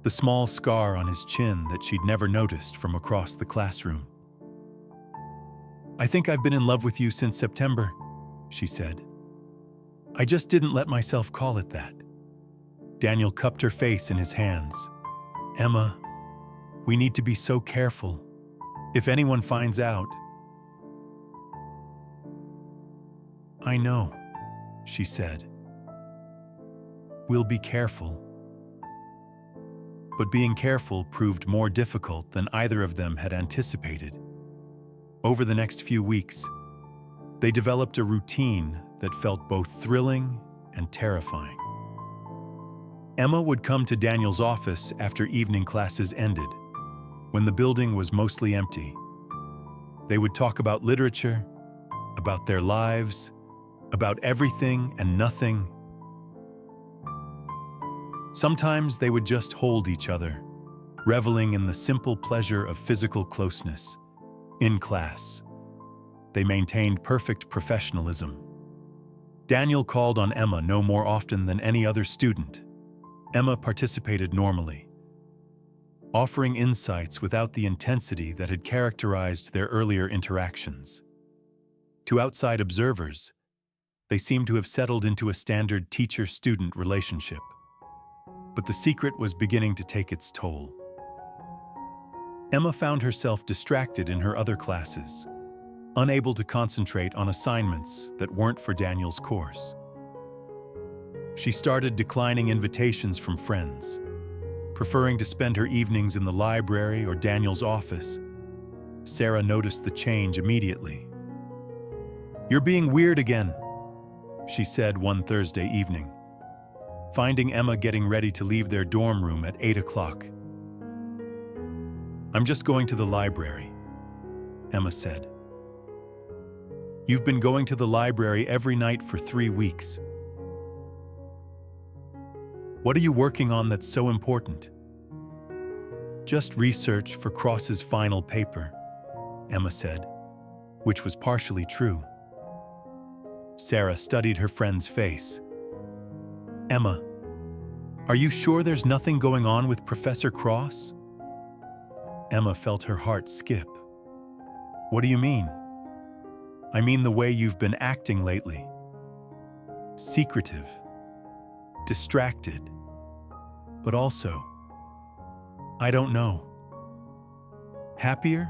the small scar on his chin that she'd never noticed from across the classroom. "I think I've been in love with you since September," she said. "I just didn't let myself call it that." Daniel cupped her face in his hands. "Emma, we need to be so careful. If anyone finds out..." "I know," she said. "We'll be careful." But being careful proved more difficult than either of them had anticipated. Over the next few weeks, they developed a routine that felt both thrilling and terrifying. Emma would come to Daniel's office after evening classes ended, when the building was mostly empty. They would talk about literature, about their lives, about everything and nothing. Sometimes they would just hold each other, reveling in the simple pleasure of physical closeness. In class, they maintained perfect professionalism. Daniel called on Emma no more often than any other student. Emma participated normally, offering insights without the intensity that had characterized their earlier interactions. To outside observers, they seemed to have settled into a standard teacher-student relationship. But the secret was beginning to take its toll. Emma found herself distracted in her other classes, unable to concentrate on assignments that weren't for Daniel's course. She started declining invitations from friends, preferring to spend her evenings in the library or Daniel's office. Sarah noticed the change immediately. "You're being weird again," she said one Thursday evening, finding Emma getting ready to leave their dorm room at 8 o'clock. "I'm just going to the library," Emma said. "You've been going to the library every night for 3 weeks. What are you working on that's so important?" "Just research for Cross's final paper," Emma said, which was partially true. Sarah studied her friend's face. "Emma, are you sure there's nothing going on with Professor Cross?" Emma felt her heart skip. "What do you mean?" "I mean the way you've been acting lately. Secretive, distracted, but also, I don't know, happier?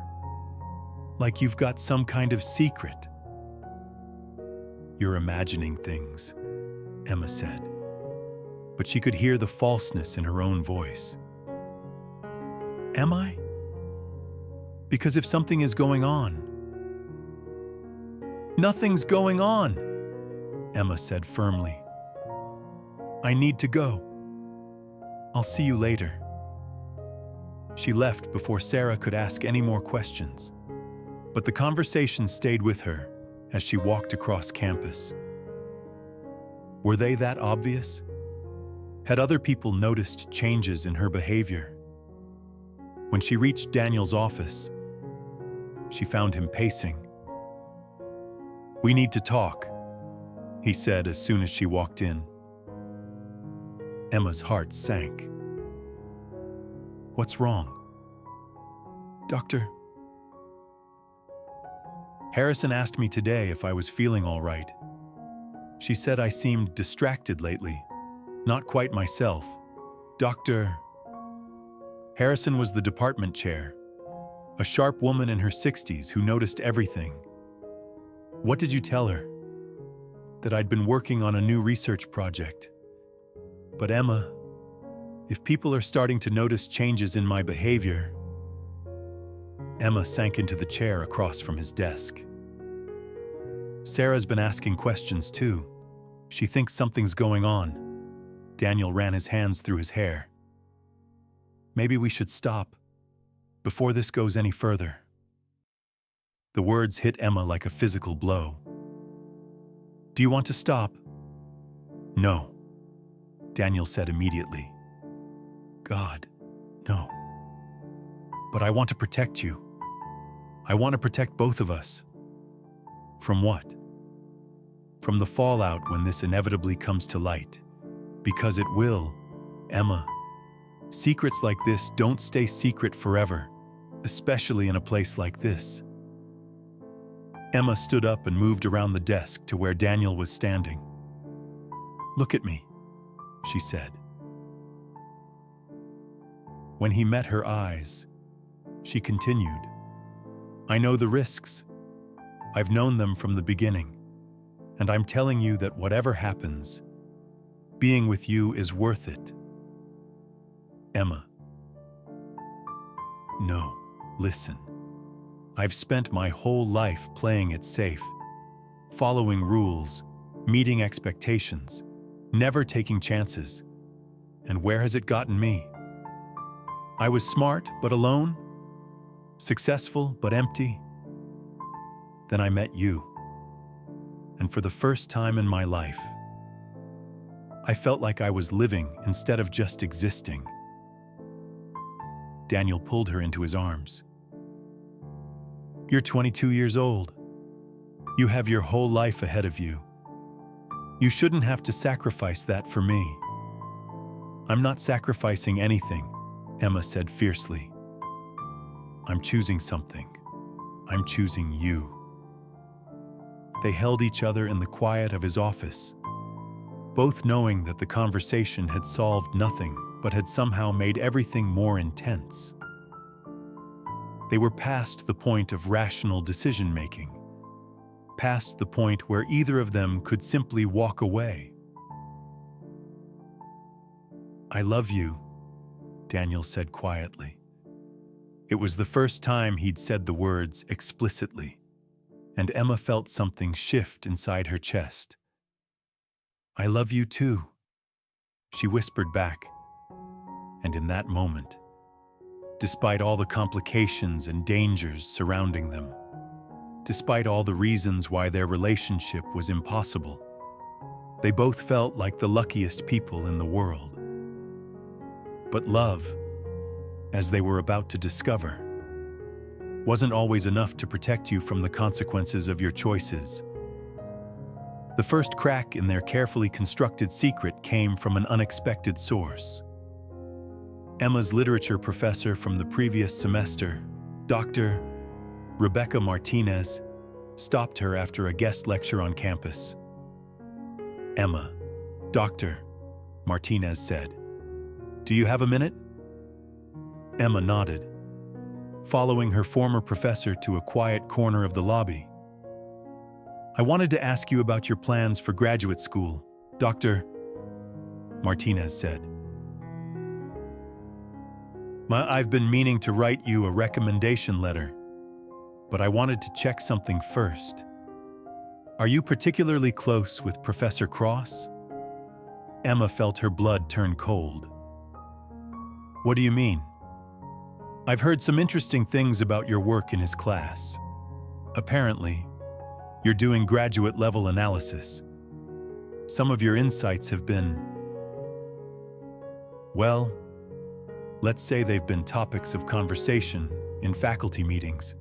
Like you've got some kind of secret." "You're imagining things," Emma said, but she could hear the falseness in her own voice. "Am I? Because if something is going on—" "Nothing's going on," Emma said firmly. "I need to go. I'll see you later." She left before Sarah could ask any more questions, but the conversation stayed with her as she walked across campus. Were they that obvious? Had other people noticed changes in her behavior? When she reached Daniel's office, she found him pacing. "We need to talk," he said as soon as she walked in. Emma's heart sank. "What's wrong?" "Doctor, Harrison asked me today if I was feeling all right. She said I seemed distracted lately, not quite myself. Dr. Harrison was the department chair, a sharp woman in her 60s who noticed everything." "What did you tell her?" "That I'd been working on a new research project. But Emma, if people are starting to notice changes in my behavior—" Emma sank into the chair across from his desk. "Sarah's been asking questions too. She thinks something's going on." Daniel ran his hands through his hair. "Maybe we should stop before this goes any further." The words hit Emma like a physical blow. "Do you want to stop?" "No," Daniel said immediately. "God, no. But I want to protect you. I want to protect both of us." "From what?" "From the fallout when this inevitably comes to light. Because it will, Emma. Secrets like this don't stay secret forever, especially in a place like this." Emma stood up and moved around the desk to where Daniel was standing. "Look at me," she said. When he met her eyes, she continued, "I know the risks. I've known them from the beginning, and I'm telling you that whatever happens, being with you is worth it." "Emma." "No, listen. I've spent my whole life playing it safe, following rules, meeting expectations, never taking chances. And where has it gotten me? I was smart but alone, successful but empty. Then I met you, and for the first time in my life, I felt like I was living instead of just existing." Daniel pulled her into his arms. "You're 22 years old. You have your whole life ahead of you. You shouldn't have to sacrifice that for me." "I'm not sacrificing anything," Emma said fiercely. "I'm choosing something. I'm choosing you." They held each other in the quiet of his office, both knowing that the conversation had solved nothing but had somehow made everything more intense. They were past the point of rational decision-making, past the point where either of them could simply walk away. "I love you," Daniel said quietly. It was the first time he'd said the words explicitly, and Emma felt something shift inside her chest, I love you too, she whispered back. And in that moment, despite all the complications and dangers surrounding them, despite all the reasons why their relationship was impossible, they both felt like the luckiest people in the world. But love, as they were about to discover, wasn't always enough to protect you from the consequences of your choices. The first crack in their carefully constructed secret came from an unexpected source. Emma's literature professor from the previous semester, Dr. Rebecca Martinez, stopped her after a guest lecture on campus. "Emma," Dr. Martinez said, "do you have a minute?" Emma nodded, following her former professor to a quiet corner of the lobby. "I wanted to ask you about your plans for graduate school," Dr. Martinez said. "I've been meaning to write you a recommendation letter, but I wanted to check something first. Are you particularly close with Professor Cross?" Emma felt her blood turn cold. "What do you mean?" "I've heard some interesting things about your work in his class. Apparently, you're doing graduate-level analysis. Some of your insights have been, well, let's say they've been topics of conversation in faculty meetings.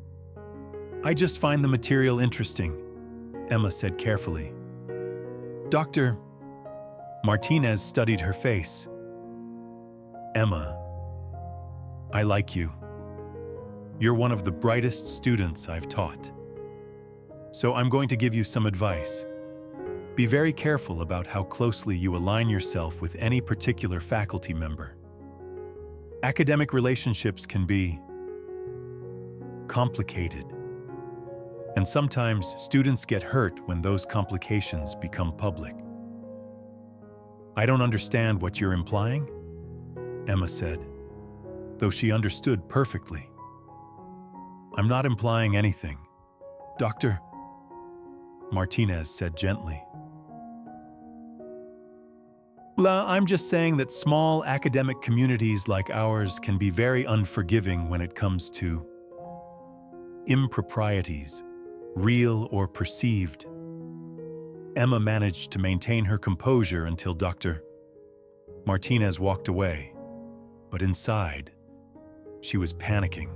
I just find the material interesting," Emma said carefully. Dr. Martinez studied her face. "Emma, I like you. You're one of the brightest students I've taught. So I'm going to give you some advice. Be very careful about how closely you align yourself with any particular faculty member. Academic relationships can be complicated, and sometimes students get hurt when those complications become public." "I don't understand what you're implying," Emma said, though she understood perfectly. "I'm not implying anything," Dr. Martinez said gently. "I'm just saying that small academic communities like ours can be very unforgiving when it comes to improprieties, real or perceived." Emma managed to maintain her composure until Dr. Martinez walked away, but inside, she was panicking.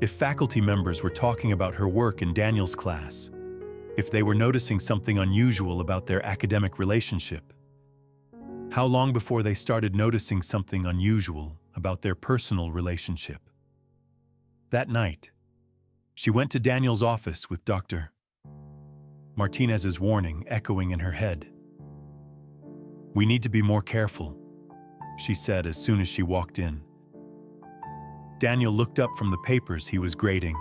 If faculty members were talking about her work in Daniel's class, if they were noticing something unusual about their academic relationship, how long before they started noticing something unusual about their personal relationship? That night, she went to Daniel's office with Dr. Martinez's warning echoing in her head. "We need to be more careful," she said as soon as she walked in. Daniel looked up from the papers he was grading.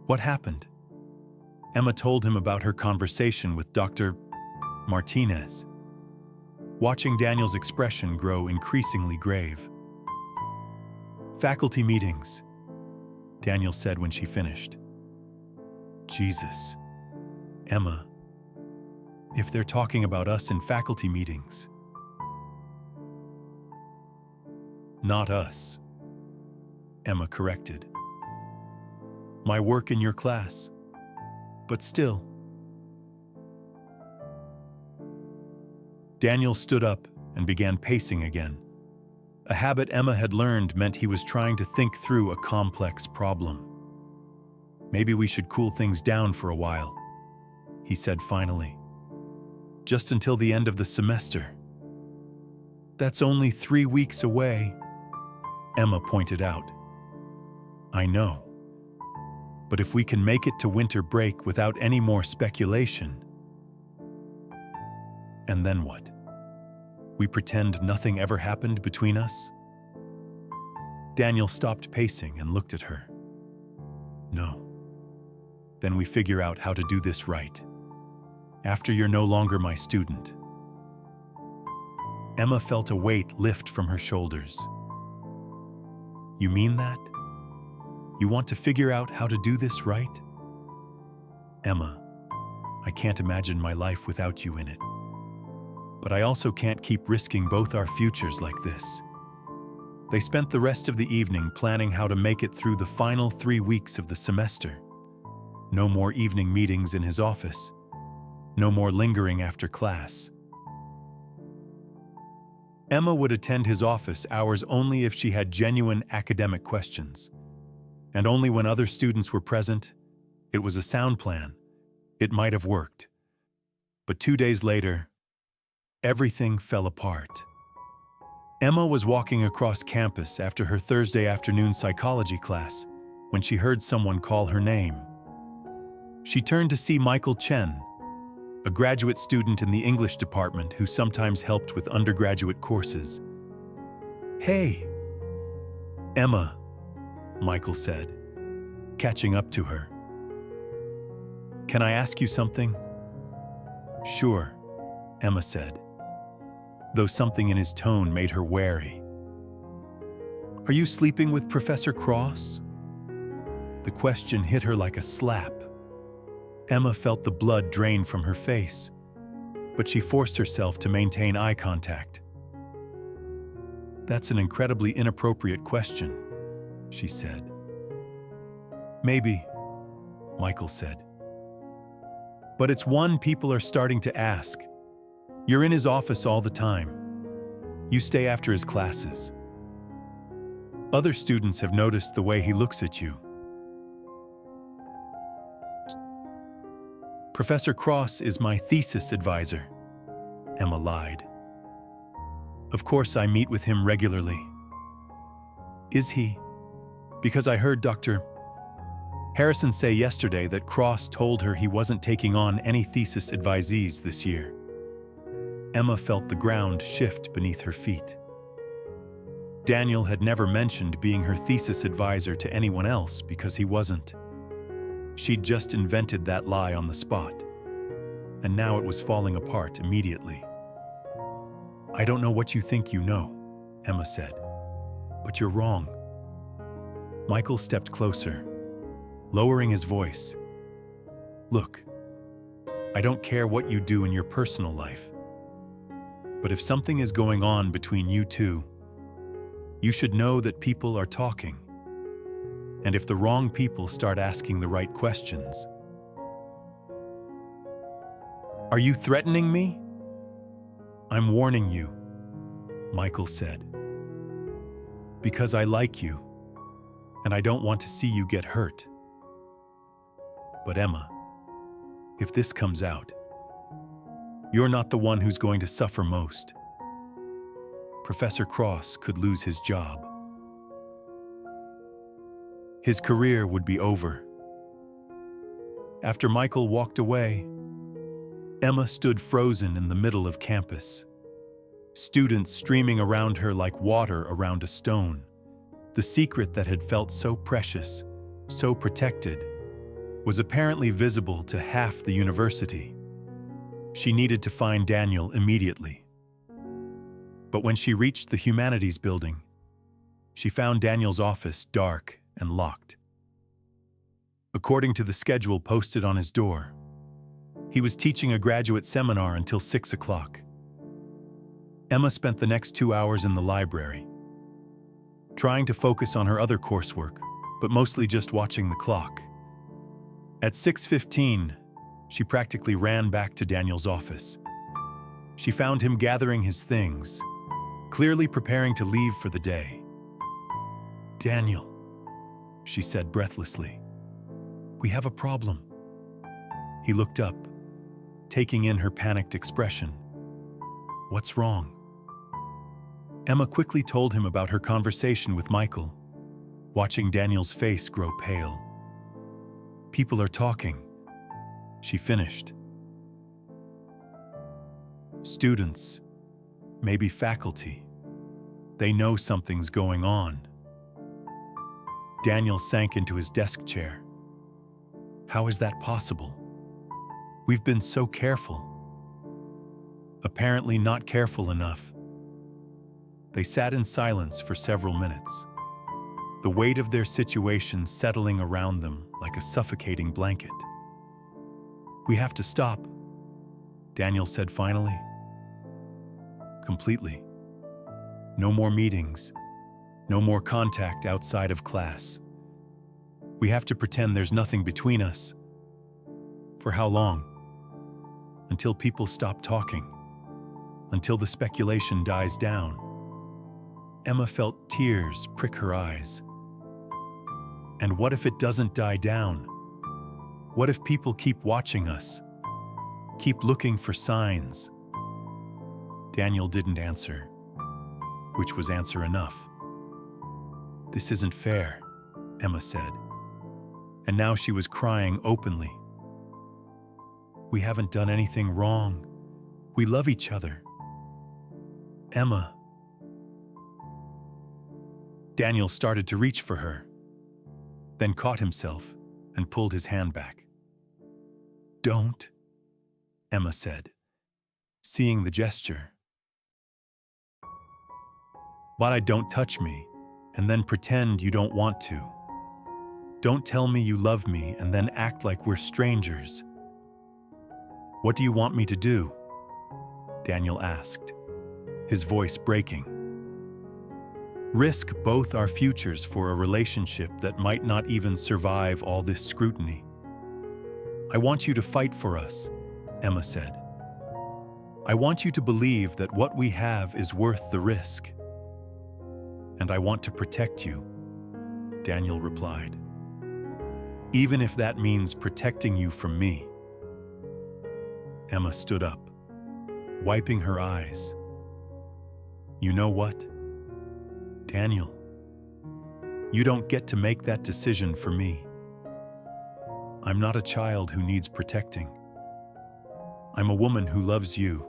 "What happened?" Emma told him about her conversation with Dr. Martinez, watching Daniel's expression grow increasingly grave. "Faculty meetings," Daniel said when she finished. "Jesus, Emma, if they're talking about us in faculty meetings." "Not us," Emma corrected. "My work in your class. But still." Daniel stood up and began pacing again. A habit Emma had learned meant he was trying to think through a complex problem. "Maybe we should cool things down for a while," he said finally. "Just until the end of the semester." "That's only 3 weeks away," Emma pointed out. "I know. But if we can make it to winter break without any more speculation..." "And then what? We pretend nothing ever happened between us?" Daniel stopped pacing and looked at her. "No. Then we figure out how to do this right. After you're no longer my student." Emma felt a weight lift from her shoulders. "You mean that? You want to figure out how to do this right?" "Emma, I can't imagine my life without you in it." but I also can't keep risking both our futures like this." They spent the rest of the evening planning how to make it through the final 3 weeks of the semester. No more evening meetings in his office. No more lingering after class. Emma would attend his office hours only if she had genuine academic questions. And only when other students were present. It was a sound plan. It might have worked. But 2 days later, everything fell apart. Emma was walking across campus after her Thursday afternoon psychology class when she heard someone call her name. She turned to see Michael Chen, a graduate student in the English department who sometimes helped with undergraduate courses. "Hey, Emma," Michael said, catching up to her. "Can I ask you something?" "Sure," Emma said, though something in his tone made her wary. "Are you sleeping with Professor Cross?" The question hit her like a slap. Emma felt the blood drain from her face, but she forced herself to maintain eye contact. "That's an incredibly inappropriate question," she said. "Maybe," Michael said. "But it's one people are starting to ask. You're in his office all the time. You stay after his classes. Other students have noticed the way he looks at you." "Professor Cross is my thesis advisor," Emma lied. "Of course I meet with him regularly." "Is he? Because I heard Dr. Harrison say yesterday that Cross told her he wasn't taking on any thesis advisees this year." Emma felt the ground shift beneath her feet. Daniel had never mentioned being her thesis advisor to anyone else because he wasn't. She'd just invented that lie on the spot, and now it was falling apart immediately. "I don't know what you think you know," Emma said, "but you're wrong." Michael stepped closer, lowering his voice. "Look, I don't care what you do in your personal life, but if something is going on between you two, you should know that people are talking. And if the wrong people start asking the right questions..." "Are you threatening me?" "I'm warning you," Michael said. "Because I like you, and I don't want to see you get hurt. But Emma, if this comes out, you're not the one who's going to suffer most. Professor Cross could lose his job. His career would be over." After Michael walked away, Emma stood frozen in the middle of campus. Students streaming around her like water around a stone. The secret that had felt so precious, so protected, was apparently visible to half the university. She needed to find Daniel immediately. But when she reached the humanities building, she found Daniel's office dark and locked. According to the schedule posted on his door, he was teaching a graduate seminar until 6 o'clock. Emma spent the next 2 hours in the library, trying to focus on her other coursework, but mostly just watching the clock. At 6:15, she practically ran back to Daniel's office. She found him gathering his things, clearly preparing to leave for the day. "Daniel," she said breathlessly, "we have a problem." He looked up, taking in her panicked expression. "What's wrong?" Emma quickly told him about her conversation with Michael, watching Daniel's face grow pale. "People are talking," she finished. "Students, maybe faculty. They know something's going on." Daniel sank into his desk chair. "How is that possible? We've been so careful." Apparently not careful enough. They sat in silence for several minutes, the weight of their situation settling around them like a suffocating blanket. "We have to stop," Daniel said finally. completely. No more meetings, no more contact outside of class. We have to pretend there's nothing between us. For how long? Until people stop talking. Until the speculation dies down. Emma felt tears prick her eyes. And what if it doesn't die down? What if people keep watching us? Keep looking for signs? Daniel didn't answer, which was answer enough. This isn't fair, Emma said. And now she was crying openly. We haven't done anything wrong. We love each other. Emma. Daniel started to reach for her, then caught himself and pulled his hand back. Don't, Emma said, seeing the gesture. But I don't touch me and then pretend you don't want to. Don't tell me you love me and then act like we're strangers. What do you want me to do? Daniel asked, his voice breaking. Risk both our futures for a relationship that might not even survive all this scrutiny. I want you to fight for us, Emma said. I want you to believe that what we have is worth the risk. And I want to protect you, Daniel replied. Even if that means protecting you from me. Emma stood up, wiping her eyes. You know what, Daniel? You don't get to make that decision for me. I'm not a child who needs protecting. I'm a woman who loves you,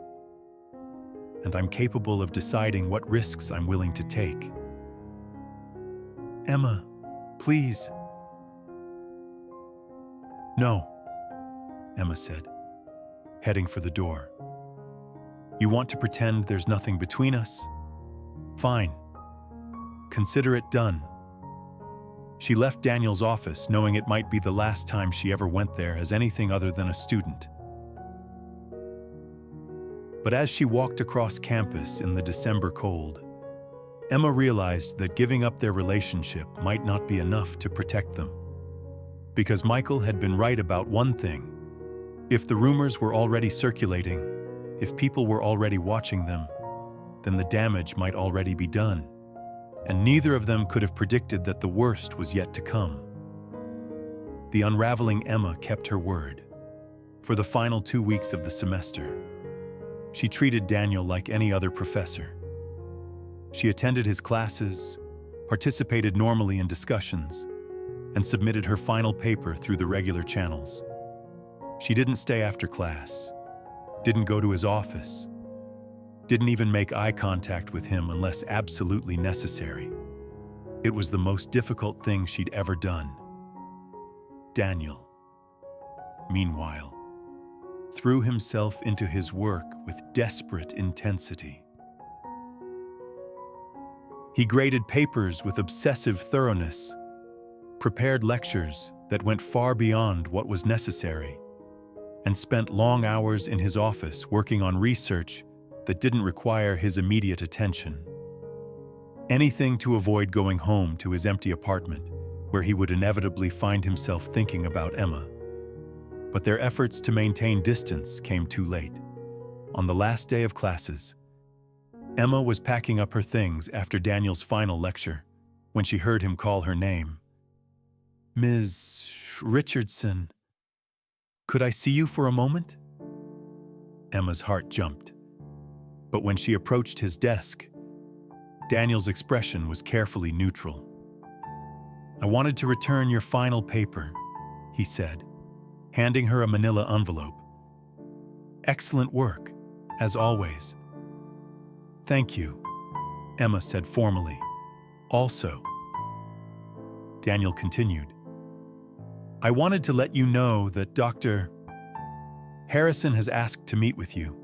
and I'm capable of deciding what risks I'm willing to take. Emma, please. No, Emma said, heading for the door. You want to pretend there's nothing between us? Fine. Consider it done. She left Daniel's office knowing it might be the last time she ever went there as anything other than a student. But as she walked across campus in the December cold, Emma realized that giving up their relationship might not be enough to protect them. Because Michael had been right about one thing. If the rumors were already circulating, if people were already watching them, then the damage might already be done. And neither of them could have predicted that the worst was yet to come. The unraveling Emma kept her word. For the final 2 weeks of the semester, she treated Daniel like any other professor. She attended his classes, participated normally in discussions, and submitted her final paper through the regular channels. She didn't stay after class, didn't go to his office, didn't even make eye contact with him unless absolutely necessary. It was the most difficult thing she'd ever done. Daniel, meanwhile, threw himself into his work with desperate intensity. He graded papers with obsessive thoroughness, prepared lectures that went far beyond what was necessary, and spent long hours in his office working on research that didn't require his immediate attention. Anything to avoid going home to his empty apartment, where he would inevitably find himself thinking about Emma. But their efforts to maintain distance came too late. On the last day of classes, Emma was packing up her things after Daniel's final lecture when she heard him call her name. Ms. Richardson, could I see you for a moment? Emma's heart jumped. But when she approached his desk, Daniel's expression was carefully neutral. I wanted to return your final paper, he said, handing her a manila envelope. Excellent work, as always. Thank you, Emma said formally. Also, Daniel continued, I wanted to let you know that Dr. Harrison has asked to meet with you.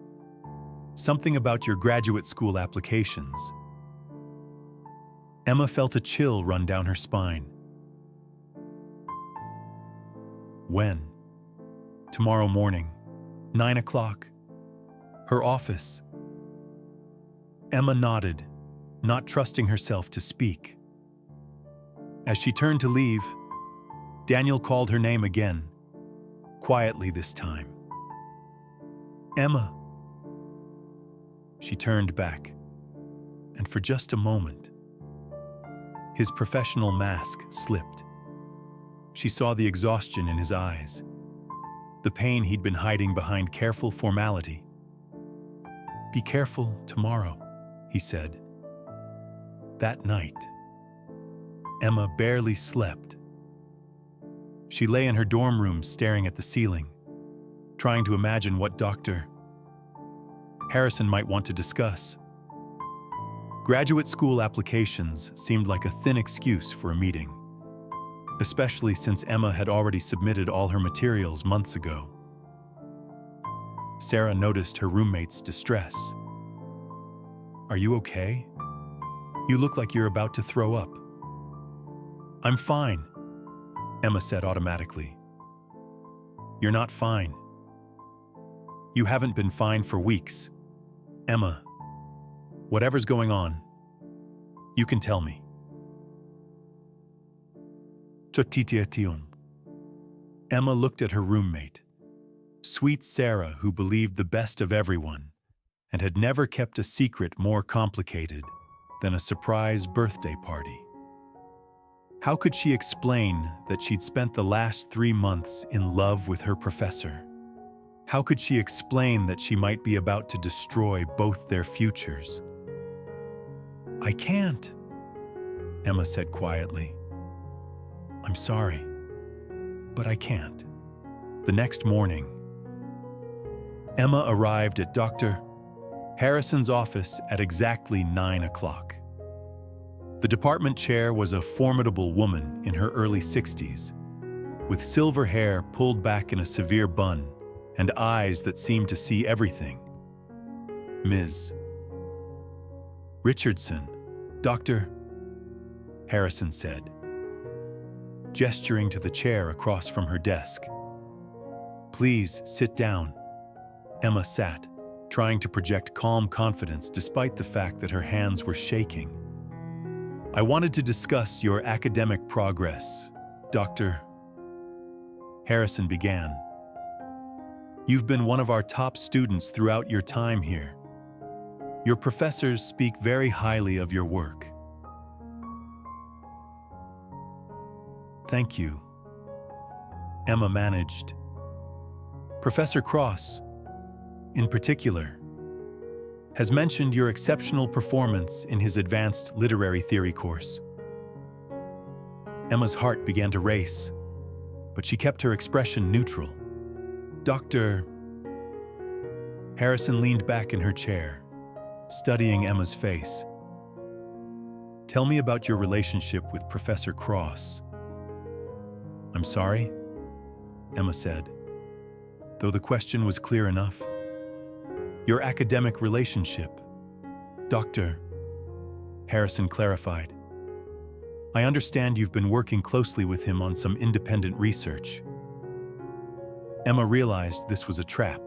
Something about your graduate school applications. Emma felt a chill run down her spine. When? Tomorrow morning, 9 o'clock. Her office. Emma nodded, not trusting herself to speak. As she turned to leave, Daniel called her name again, quietly this time. "Emma." She turned back, and for just a moment, his professional mask slipped. She saw the exhaustion in his eyes, the pain he'd been hiding behind careful formality. "Be careful tomorrow," he said. That night, Emma barely slept. She lay in her dorm room staring at the ceiling, trying to imagine what Dr. Harrison might want to discuss. Graduate school applications seemed like a thin excuse for a meeting, especially since Emma had already submitted all her materials months ago. Sarah noticed her roommate's distress. "Are you okay? You look like you're about to throw up." "I'm fine," Emma said automatically. "You're not fine. You haven't been fine for weeks. Emma, whatever's going on, you can tell me." Emma looked at her roommate, sweet Sarah, who believed the best of everyone and had never kept a secret more complicated than a surprise birthday party. How could she explain that she'd spent the last 3 months in love with her professor? How could she explain that she might be about to destroy both their futures? "I can't," Emma said quietly. "I'm sorry, but I can't." The next morning, Emma arrived at Dr. Harrison's office at exactly 9 o'clock. The department chair was a formidable woman in her early 60s, with silver hair pulled back in a severe bun and eyes that seemed to see everything. "Ms. Richardson, Dr. Harrison said, gesturing to the chair across from her desk. "Please sit down." Emma sat, trying to project calm confidence despite the fact that her hands were shaking. "I wanted to discuss your academic progress, Dr. Harrison began. "You've been one of our top students throughout your time here. Your professors speak very highly of your work." "Thank you," Emma managed. "Professor Cross, in particular, has mentioned your exceptional performance in his advanced literary theory course." Emma's heart began to race, but she kept her expression neutral. Dr. Harrison leaned back in her chair, studying Emma's face. "Tell me about your relationship with Professor Cross." "I'm sorry," Emma said, though the question was clear enough. "Your academic relationship," Dr. Harrison clarified. "I understand you've been working closely with him on some independent research." Emma realized this was a trap.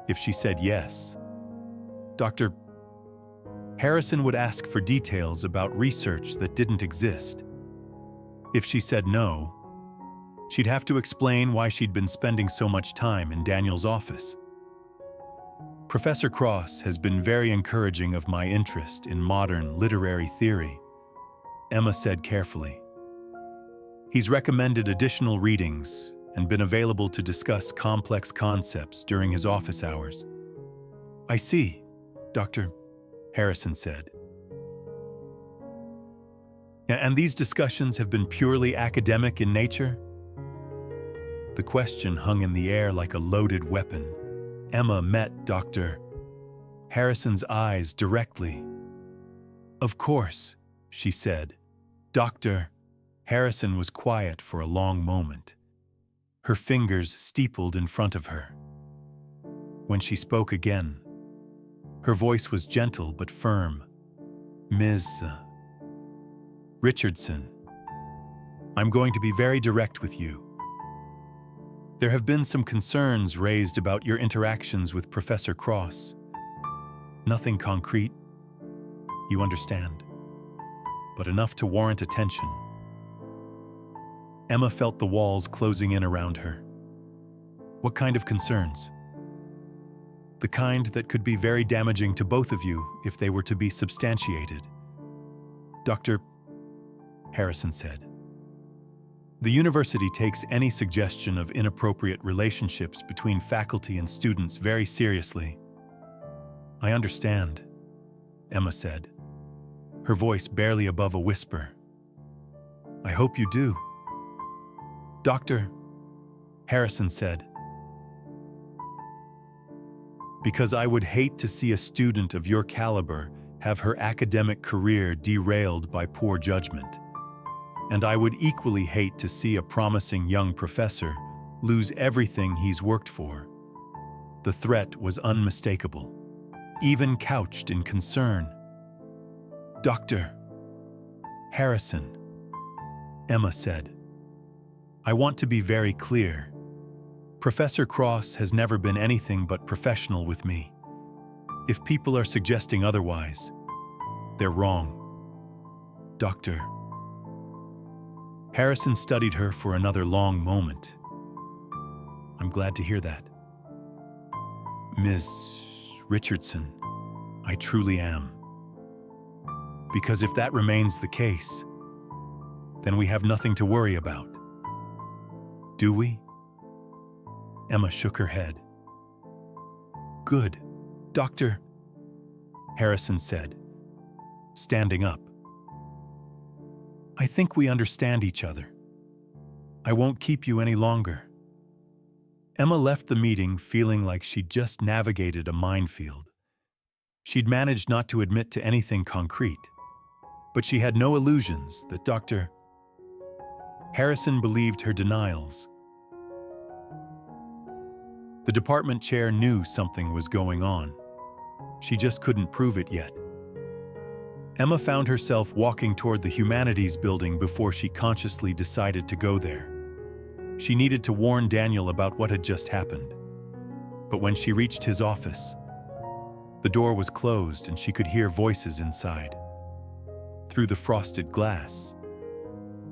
If she said yes, Dr. Harrison would ask for details about research that didn't exist. If she said no, she'd have to explain why she'd been spending so much time in Daniel's office. "Professor Cross has been very encouraging of my interest in modern literary theory," Emma said carefully. "He's recommended additional readings and been available to discuss complex concepts during his office hours." "I see," Dr. Harrison said. "And these discussions have been purely academic in nature?" The question hung in the air like a loaded weapon. Emma met Dr. Harrison's eyes directly. "Of course," she said. Dr. Harrison was quiet for a long moment, her fingers steepled in front of her. When she spoke again, her voice was gentle but firm. "Ms. Richardson, I'm going to be very direct with you. There have been some concerns raised about your interactions with Professor Cross. Nothing concrete, You understand? But enough to warrant attention. Emma felt the walls closing in around her. What kind of concerns? The kind that could be very damaging to both of you if they were to be substantiated. Dr. Harrison said. The university takes any suggestion of inappropriate relationships between faculty and students very seriously. I understand, Emma said, her voice barely above a whisper. I hope you do. Dr. Harrison said. Because I would hate to see a student of your caliber have her academic career derailed by poor judgment. And I would equally hate to see a promising young professor lose everything he's worked for. The threat was unmistakable, even couched in concern. Dr. Harrison, Emma said. I want to be very clear. Professor Cross has never been anything but professional with me. If people are suggesting otherwise, they're wrong. Dr. Harrison studied her for another long moment. I'm glad to hear that. Ms. Richardson, I truly am. Because if that remains the case, then we have nothing to worry about. Do we? Emma shook her head. Good, Dr. Harrison said, standing up. I think we understand each other. I won't keep you any longer. Emma left the meeting feeling like she'd just navigated a minefield. She'd managed not to admit to anything concrete, but she had no illusions that Dr. Harrison believed her denials. The department chair knew something was going on. She just couldn't prove it yet. Emma found herself walking toward the humanities building before she consciously decided to go there. She needed to warn Daniel about what had just happened. But when she reached his office, the door was closed and she could hear voices inside. Through the frosted glass,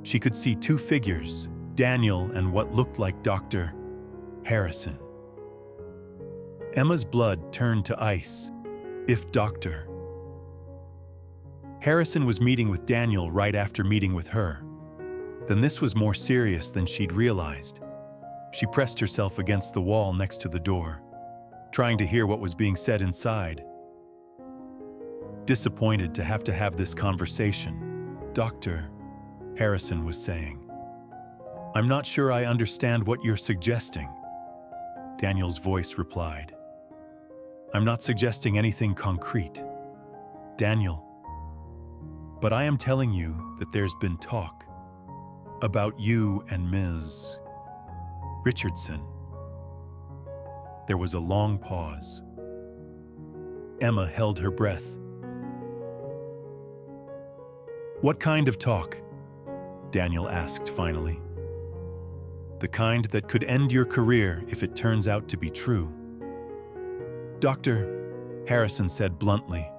she could see two figures, Daniel and what looked like Dr. Harrison. Emma's blood turned to ice. If Dr. Harrison was meeting with Daniel right after meeting with her, then this was more serious than she'd realized. She pressed herself against the wall next to the door, trying to hear what was being said inside. Disappointed to have this conversation, Dr. Harrison was saying. I'm not sure I understand what you're suggesting, Daniel's voice replied. I'm not suggesting anything concrete, Daniel. But I am telling you that there's been talk about you and Ms. Richardson. There was a long pause. Emma held her breath. What kind of talk? Daniel asked finally. The kind that could end your career if it turns out to be true. Dr. Harrison said bluntly.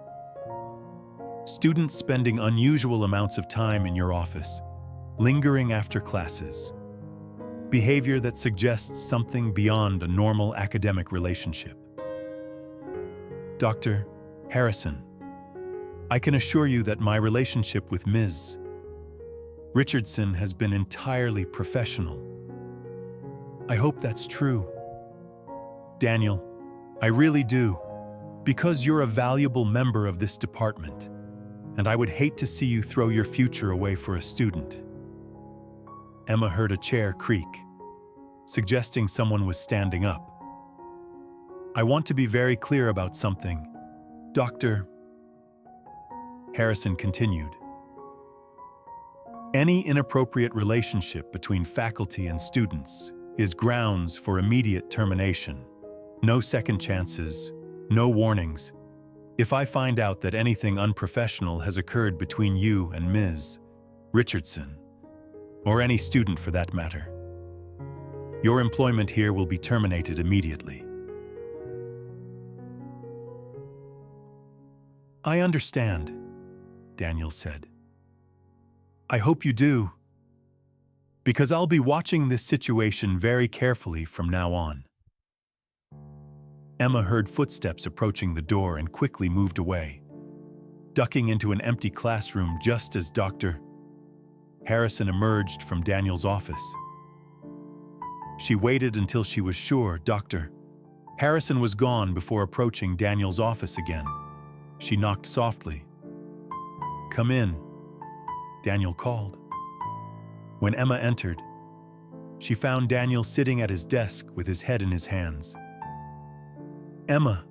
Students spending unusual amounts of time in your office, lingering after classes. Behavior that suggests something beyond a normal academic relationship. Dr. Harrison, I can assure you that my relationship with Ms. Richardson has been entirely professional. I hope that's true. Daniel, I really do, because you're a valuable member of this department, and I would hate to see you throw your future away for a student. Emma heard a chair creak, suggesting someone was standing up. I want to be very clear about something, Dr. Harrison continued. Any inappropriate relationship between faculty and students is grounds for immediate termination. No second chances, no warnings. If I find out that anything unprofessional has occurred between you and Ms. Richardson, or any student for that matter, your employment here will be terminated immediately. I understand, Daniel said. "I hope you do, because I'll be watching this situation very carefully from now on." Emma heard footsteps approaching the door and quickly moved away, ducking into an empty classroom just as Dr. Harrison emerged from Daniel's office. She waited until she was sure Dr. Harrison was gone before approaching Daniel's office again. She knocked softly. "Come in," Daniel called. When Emma entered, she found Daniel sitting at his desk with his head in his hands. "Emma,"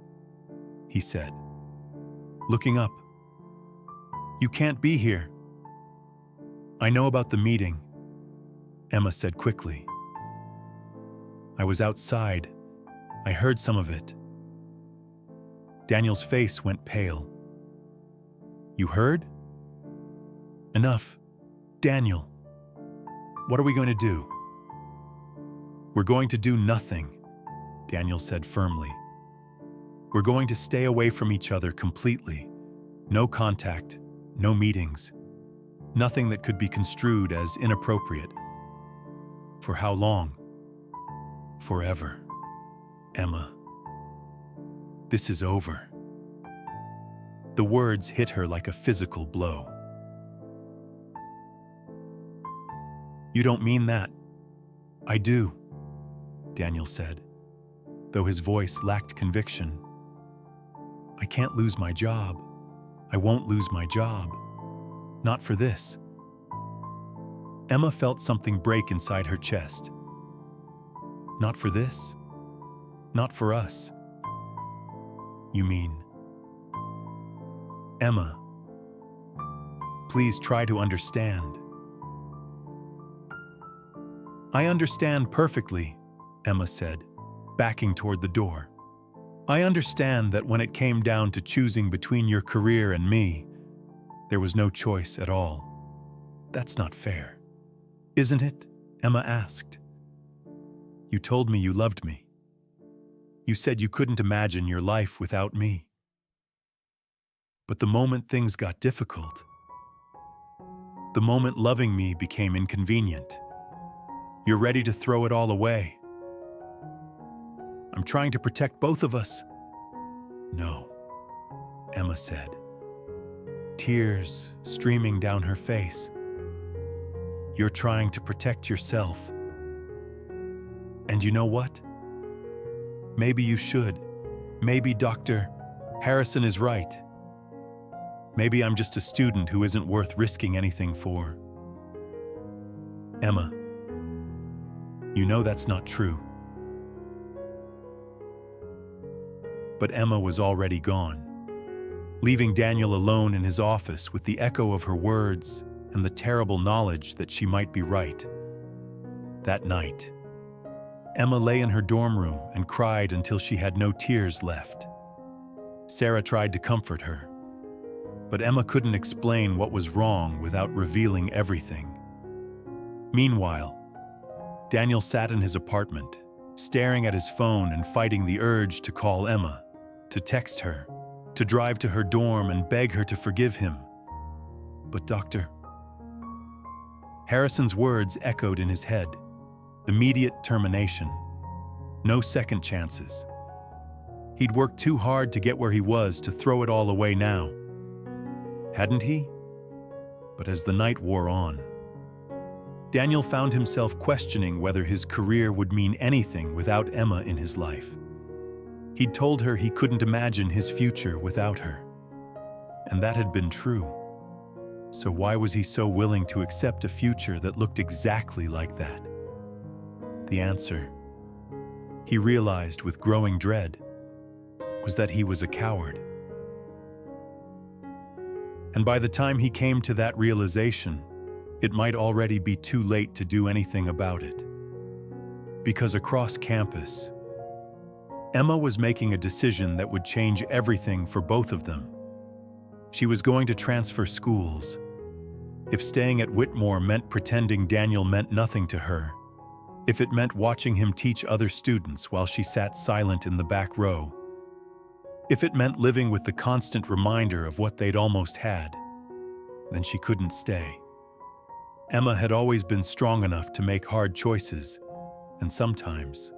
he said, looking up. "You can't be here." "I know about the meeting," Emma said quickly. "I was outside. I heard some of it." Daniel's face went pale. "You heard?" "Enough. Daniel, what are we going to do?" "We're going to do nothing," Daniel said firmly. "We're going to stay away from each other completely. No contact, no meetings, nothing that could be construed as inappropriate." "For how long?" "Forever, Emma. This is over." The words hit her like a physical blow. "You don't mean that." "I do," Daniel said, though his voice lacked conviction. "I can't lose my job. I won't lose my job. Not for this." Emma felt something break inside her chest. "Not for this? Not for us? You mean?" "Emma, please try to understand." "I understand perfectly," Emma said, backing toward the door. "I understand that when it came down to choosing between your career and me, there was no choice at all. That's not fair, isn't it?" Emma asked. "You told me you loved me. You said you couldn't imagine your life without me. But the moment things got difficult, the moment loving me became inconvenient, you're ready to throw it all away. I'm trying to protect both of us." "No," Emma said, tears streaming down her face. "You're trying to protect yourself. And you know what? Maybe you should. Maybe Dr. Harrison is right. Maybe I'm just a student who isn't worth risking anything for." "Emma, you know that's not true." But Emma was already gone, leaving Daniel alone in his office with the echo of her words and the terrible knowledge that she might be right. That night, Emma lay in her dorm room and cried until she had no tears left. Sarah tried to comfort her, but Emma couldn't explain what was wrong without revealing everything. Meanwhile, Daniel sat in his apartment, staring at his phone and fighting the urge to call Emma, to text her, to drive to her dorm and beg her to forgive him. But Dr. Harrison's words echoed in his head. Immediate termination. No second chances. He'd worked too hard to get where he was to throw it all away now. Hadn't he? But as the night wore on, Daniel found himself questioning whether his career would mean anything without Emma in his life. He'd told her he couldn't imagine his future without her. And that had been true. So why was he so willing to accept a future that looked exactly like that? The answer, he realized with growing dread, was that he was a coward. And by the time he came to that realization, it might already be too late to do anything about it. Because across campus, Emma was making a decision that would change everything for both of them. She was going to transfer schools. If staying at Whitmore meant pretending Daniel meant nothing to her, if it meant watching him teach other students while she sat silent in the back row, if it meant living with the constant reminder of what they'd almost had, then she couldn't stay. Emma had always been strong enough to make hard choices, and sometimes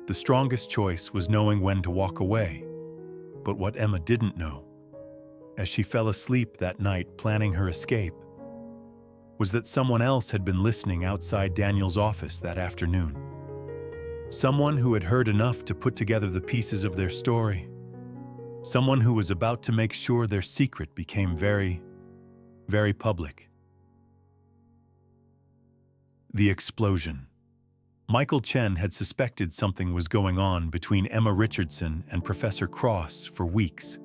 the strongest choice was knowing when to walk away. But what Emma didn't know, as she fell asleep that night planning her escape, was that someone else had been listening outside Daniel's office that afternoon. Someone who had heard enough to put together the pieces of their story. Someone who was about to make sure their secret became very, very public. The explosion. Michael Chen had suspected something was going on between Emma Richardson and Professor Cross for weeks,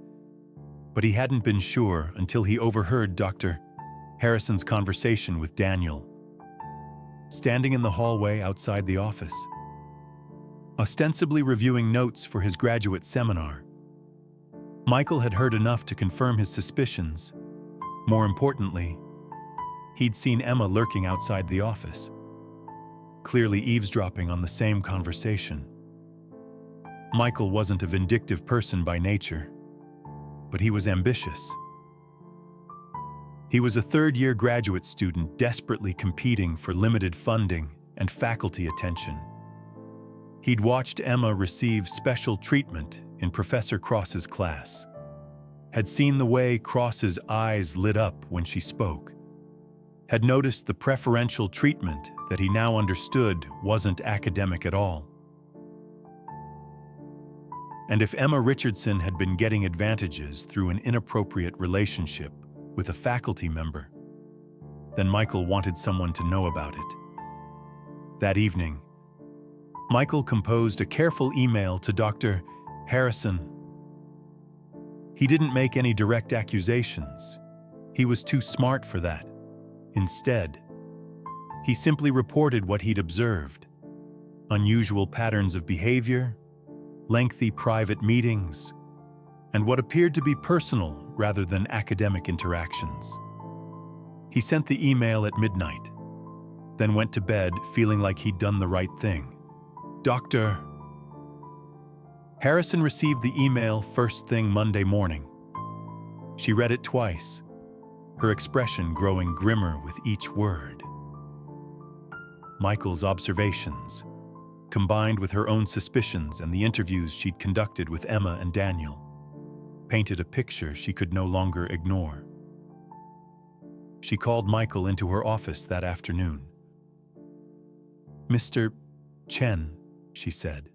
but he hadn't been sure until he overheard Dr. Harrison's conversation with Daniel, standing in the hallway outside the office, ostensibly reviewing notes for his graduate seminar. Michael had heard enough to confirm his suspicions. More importantly, he'd seen Emma lurking outside the office, clearly eavesdropping on the same conversation. Michael wasn't a vindictive person by nature, but he was ambitious. He was a third-year graduate student desperately competing for limited funding and faculty attention. He'd watched Emma receive special treatment in Professor Cross's class, had seen the way Cross's eyes lit up when she spoke, had noticed the preferential treatment that he now understood wasn't academic at all. And if Emma Richardson had been getting advantages through an inappropriate relationship with a faculty member, then Michael wanted someone to know about it. That evening, Michael composed a careful email to Dr. Harrison. He didn't make any direct accusations. He was too smart for that. Instead, he simply reported what he'd observed: unusual patterns of behavior, lengthy private meetings, and what appeared to be personal rather than academic interactions. He sent the email at midnight, then went to bed feeling like he'd done the right thing. Dr. Harrison received the email first thing Monday morning. She read it twice, her expression growing grimmer with each word. Michael's observations, combined with her own suspicions and the interviews she'd conducted with Emma and Daniel, painted a picture she could no longer ignore. She called Michael into her office that afternoon. "Mr. Chen," she said,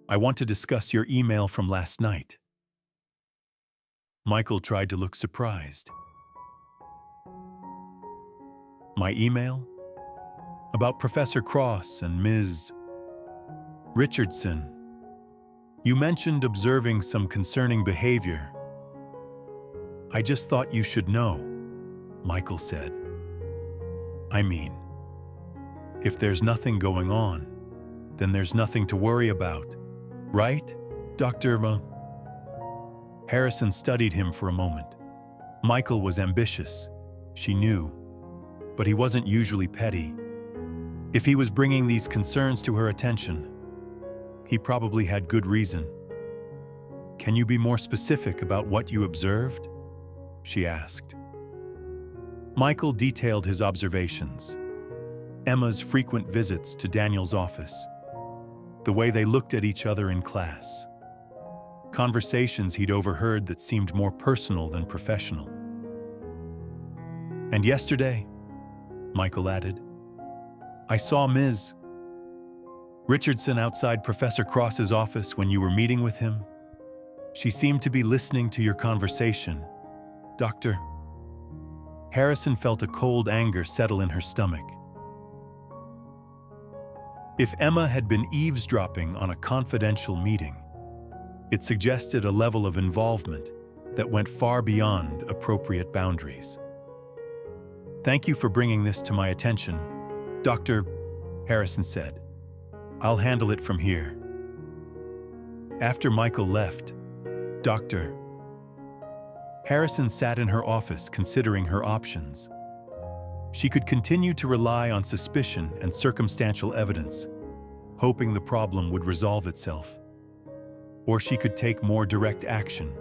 "I want to discuss your email from last night." Michael tried to look surprised. "My email? About Professor Cross and Ms. Richardson. You mentioned observing some concerning behavior. I just thought you should know," Michael said. "I mean, if there's nothing going on, then there's nothing to worry about, right, Dr. Harrison studied him for a moment. Michael was ambitious, she knew, but he wasn't usually petty. If he was bringing these concerns to her attention, he probably had good reason. "Can you be more specific about what you observed?" she asked. Michael detailed his observations: Emma's frequent visits to Daniel's office, the way they looked at each other in class, conversations he'd overheard that seemed more personal than professional. "And yesterday," Michael added, "I saw Ms. Richardson outside Professor Cross's office when you were meeting with him. She seemed to be listening to your conversation, Dr." Harrison felt a cold anger settle in her stomach. If Emma had been eavesdropping on a confidential meeting, it suggested a level of involvement that went far beyond appropriate boundaries. "Thank you for bringing this to my attention, Dr. Harrison said. "I'll handle it from here." After Michael left, Dr. Harrison sat in her office considering her options. She could continue to rely on suspicion and circumstantial evidence, hoping the problem would resolve itself. Or she could take more direct action.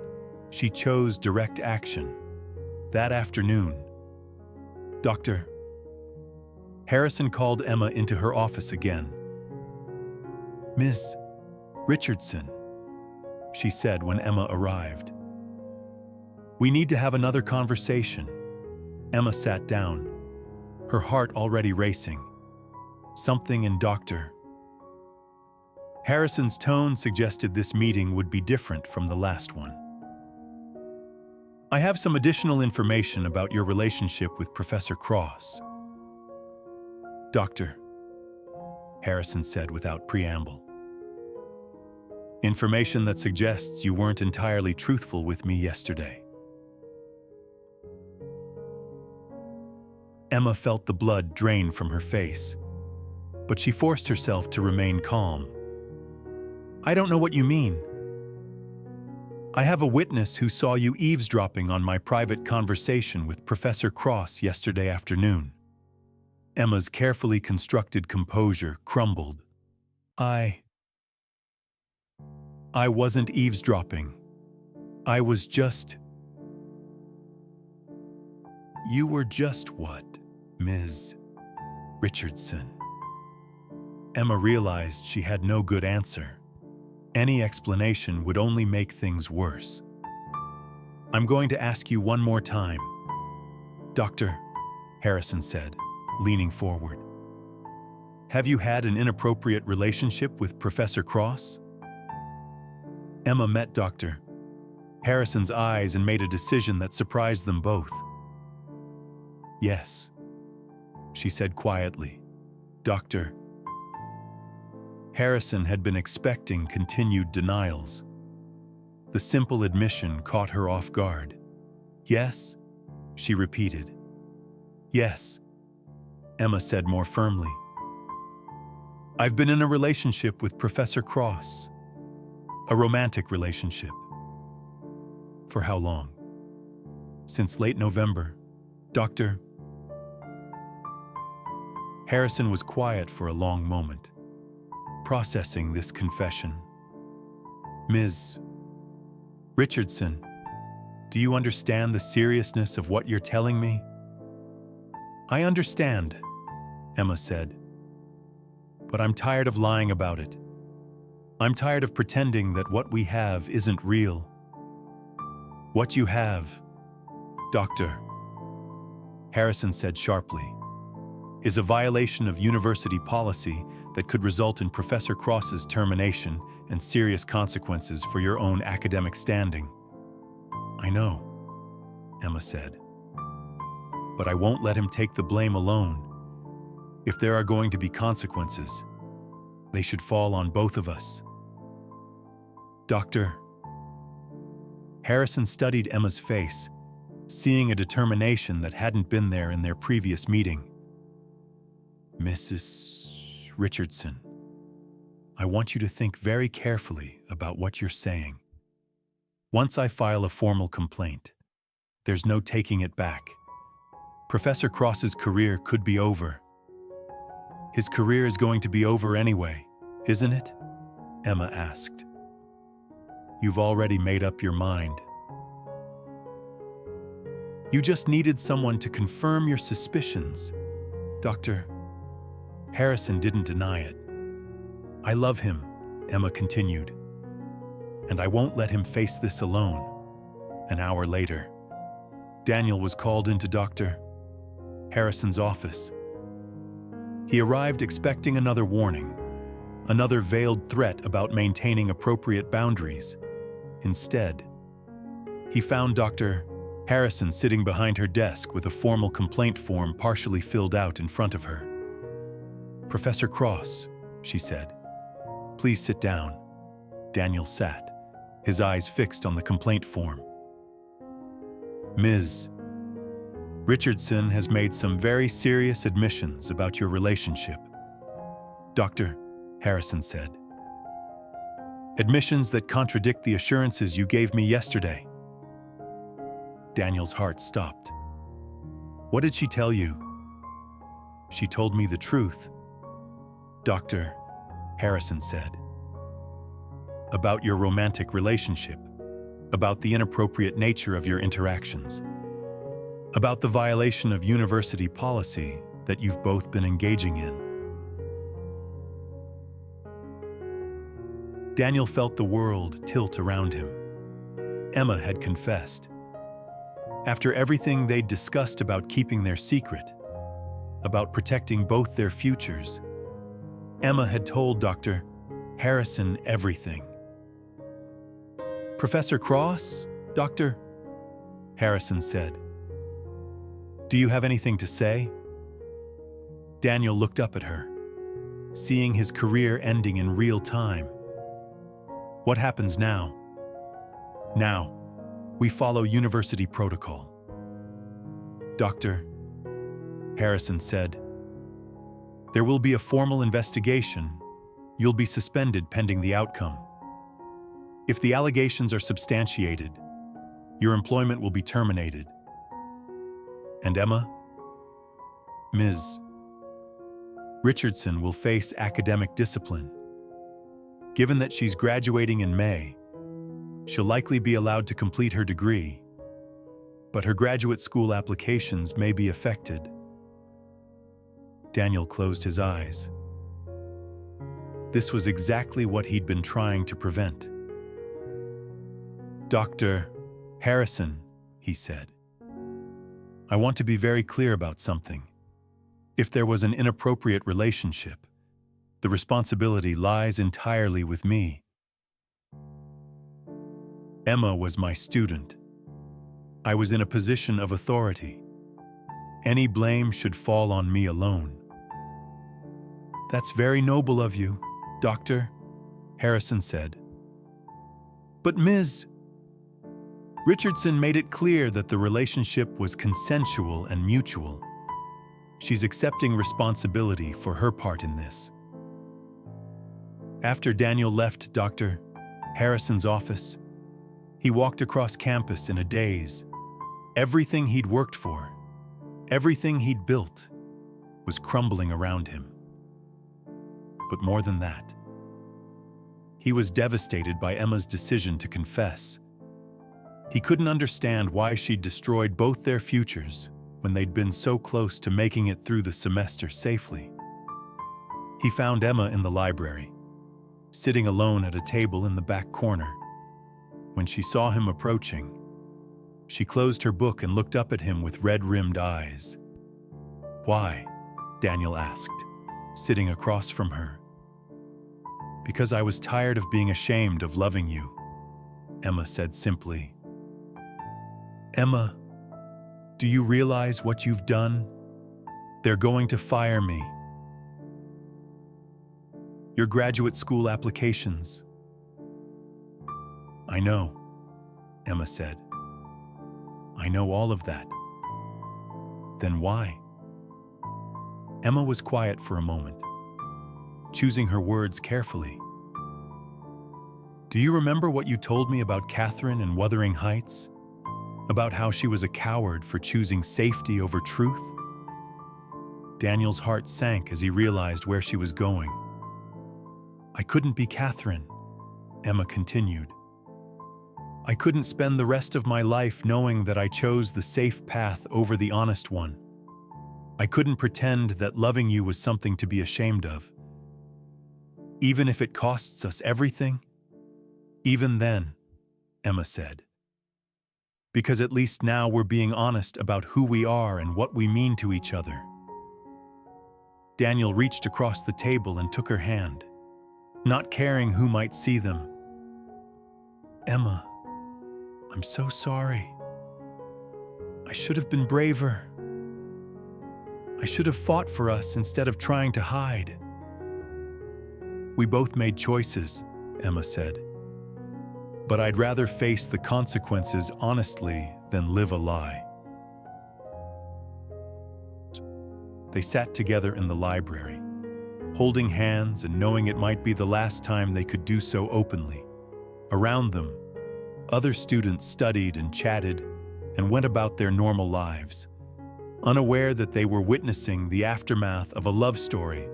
She chose direct action. That afternoon, Dr. Harrison called Emma into her office again. "Miss Richardson," she said when Emma arrived. "We need to have another conversation." Emma sat down, her heart already racing. Something in Dr. Harrison's tone suggested this meeting would be different from the last one. "I have some additional information about your relationship with Professor Cross." "Dr. Harrison said without preamble. "Information that suggests you weren't entirely truthful with me yesterday." Emma felt the blood drain from her face, but she forced herself to remain calm. "I don't know what you mean." "I have a witness who saw you eavesdropping on my private conversation with Professor Cross yesterday afternoon." Emma's carefully constructed composure crumbled. I wasn't eavesdropping. I was just..." "You were just what, Ms. Richardson?" Emma realized she had no good answer. Any explanation would only make things worse. "I'm going to ask you one more time." "Dr. Harrison said, leaning forward. "Have you had an inappropriate relationship with Professor Cross?" Emma met Dr. Harrison's eyes and made a decision that surprised them both. "Yes," she said quietly. Dr. Harrison had been expecting continued denials. The simple admission caught her off guard. "Yes," she repeated. "Yes," Emma said more firmly. "I've been in a relationship with Professor Cross. A romantic relationship." "For how long?" "Since late November, Dr. Harrison was quiet for a long moment, processing this confession. "Ms. Richardson, do you understand the seriousness of what you're telling me?" "I understand," Emma said. "But I'm tired of lying about it. I'm tired of pretending that what we have isn't real. What you have, Dr. Harrison said sharply, is a violation of university policy that could result in Professor Cross's termination and serious consequences for your own academic standing." "I know," Emma said. "But I won't let him take the blame alone. If there are going to be consequences, they should fall on both of us." Dr. Harrison studied Emma's face, seeing a determination that hadn't been there in their previous meeting. "Mrs. Richardson, I want you to think very carefully about what you're saying. Once I file a formal complaint, there's no taking it back. Professor Cross's career could be over." "His career is going to be over anyway, isn't it?" Emma asked. "You've already made up your mind. You just needed someone to confirm your suspicions." Dr. Harrison didn't deny it. "I love him," Emma continued, "and I won't let him face this alone." An hour later, Daniel was called into Dr. Harrison's office. He arrived expecting another warning, another veiled threat about maintaining appropriate boundaries. Instead, he found Dr. Harrison sitting behind her desk with a formal complaint form partially filled out in front of her. "Professor Cross," she said. "Please sit down." Daniel sat, his eyes fixed on the complaint form. "Ms. Richardson has made some very serious admissions about your relationship," Dr. Harrison said. "Admissions that contradict the assurances you gave me yesterday." Daniel's heart stopped. "What did she tell you?" "She told me the truth," Dr. Harrison said. "About your romantic relationship, about the inappropriate nature of your interactions." about the violation of university policy that you've both been engaging in. Daniel felt the world tilt around him. Emma had confessed. After everything they'd discussed about keeping their secret, about protecting both their futures, Emma had told Dr. Harrison everything. "Professor Cross, Dr. Harrison said. "Do you have anything to say?" Daniel looked up at her, seeing his career ending in real time. "What happens now?" "Now, we follow university protocol." Dr. Harrison said, "There will be a formal investigation. You'll be suspended pending the outcome. If the allegations are substantiated, your employment will be terminated. And Emma, Ms. Richardson will face academic discipline. Given that she's graduating in May, she'll likely be allowed to complete her degree, but her graduate school applications may be affected." Daniel closed his eyes. This was exactly what he'd been trying to prevent. "Dr. Harrison," he said, "I want to be very clear about something. If there was an inappropriate relationship, the responsibility lies entirely with me. Emma was my student. I was in a position of authority. Any blame should fall on me alone." "That's very noble of you, Dr. Harrison said. "But Ms. Richardson made it clear that the relationship was consensual and mutual. She's accepting responsibility for her part in this." After Daniel left Dr. Harrison's office, he walked across campus in a daze. Everything he'd worked for, everything he'd built, was crumbling around him. But more than that, he was devastated by Emma's decision to confess. He couldn't understand why she'd destroyed both their futures when they'd been so close to making it through the semester safely. He found Emma in the library, sitting alone at a table in the back corner. When she saw him approaching, she closed her book and looked up at him with red-rimmed eyes. "Why?" Daniel asked, sitting across from her. "Because I was tired of being ashamed of loving you," Emma said simply. "Emma, do you realize what you've done? They're going to fire me. Your graduate school applications." "I know," Emma said. "I know all of that." "Then why?" Emma was quiet for a moment, choosing her words carefully. "Do you remember what you told me about Catherine in Wuthering Heights? About how she was a coward for choosing safety over truth?" Daniel's heart sank as he realized where she was going. "I couldn't be Catherine," Emma continued. "I couldn't spend the rest of my life knowing that I chose the safe path over the honest one. I couldn't pretend that loving you was something to be ashamed of. Even if it costs us everything?" "Even then," Emma said. "Because at least now we're being honest about who we are and what we mean to each other." Daniel reached across the table and took her hand, not caring who might see them. "Emma, I'm so sorry. I should have been braver. I should have fought for us instead of trying to hide." "We both made choices," Emma said. "But I'd rather face the consequences honestly than live a lie." They sat together in the library, holding hands and knowing it might be the last time they could do so openly. Around them, other students studied and chatted and went about their normal lives, unaware that they were witnessing the aftermath of a love story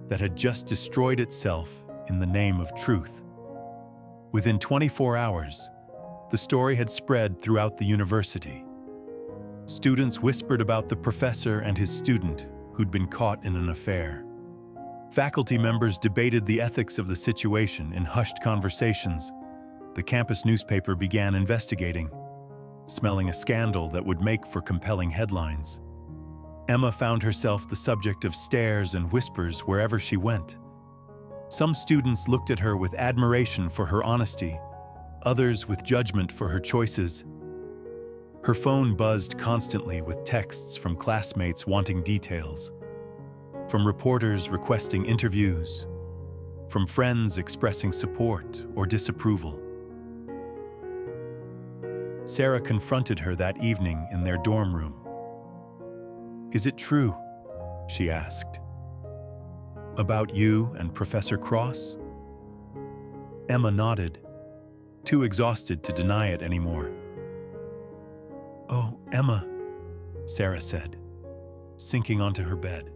that had just destroyed itself in the name of truth. Within 24 hours, the story had spread throughout the university. Students whispered about the professor and his student who'd been caught in an affair. Faculty members debated the ethics of the situation in hushed conversations. The campus newspaper began investigating, smelling a scandal that would make for compelling headlines. Emma found herself the subject of stares and whispers wherever she went. Some students looked at her with admiration for her honesty, others with judgment for her choices. Her phone buzzed constantly with texts from classmates wanting details, from reporters requesting interviews, from friends expressing support or disapproval. Sarah confronted her that evening in their dorm room. "Is it true?" she asked. "About you and Professor Cross?" Emma nodded, too exhausted to deny it anymore. "Oh, Emma," Sarah said, sinking onto her bed.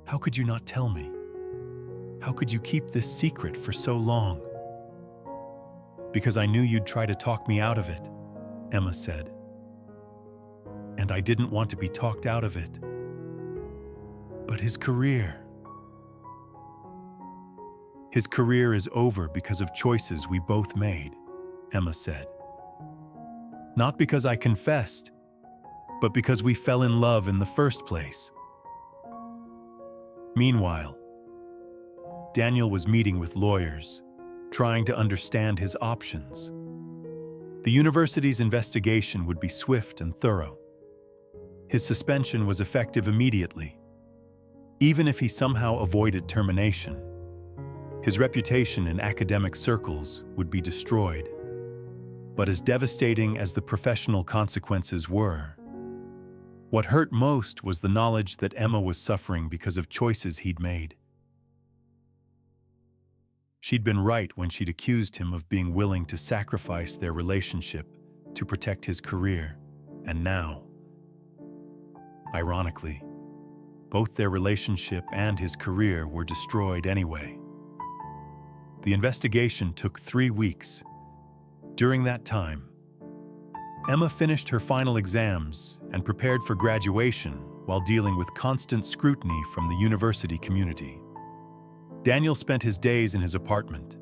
"How could you not tell me? How could you keep this secret for so long?" "Because I knew you'd try to talk me out of it," Emma said. "And I didn't want to be talked out of it." "But his career..." "His career is over because of choices we both made," Emma said. "Not because I confessed, but because we fell in love in the first place." Meanwhile, Daniel was meeting with lawyers, trying to understand his options. The university's investigation would be swift and thorough. His suspension was effective immediately. Even if he somehow avoided termination, his reputation in academic circles would be destroyed. But as devastating as the professional consequences were, what hurt most was the knowledge that Emma was suffering because of choices he'd made. She'd been right when she'd accused him of being willing to sacrifice their relationship to protect his career, and now, ironically, both their relationship and his career were destroyed anyway. The investigation took 3 weeks. During that time, Emma finished her final exams and prepared for graduation while dealing with constant scrutiny from the university community. Daniel spent his days in his apartment,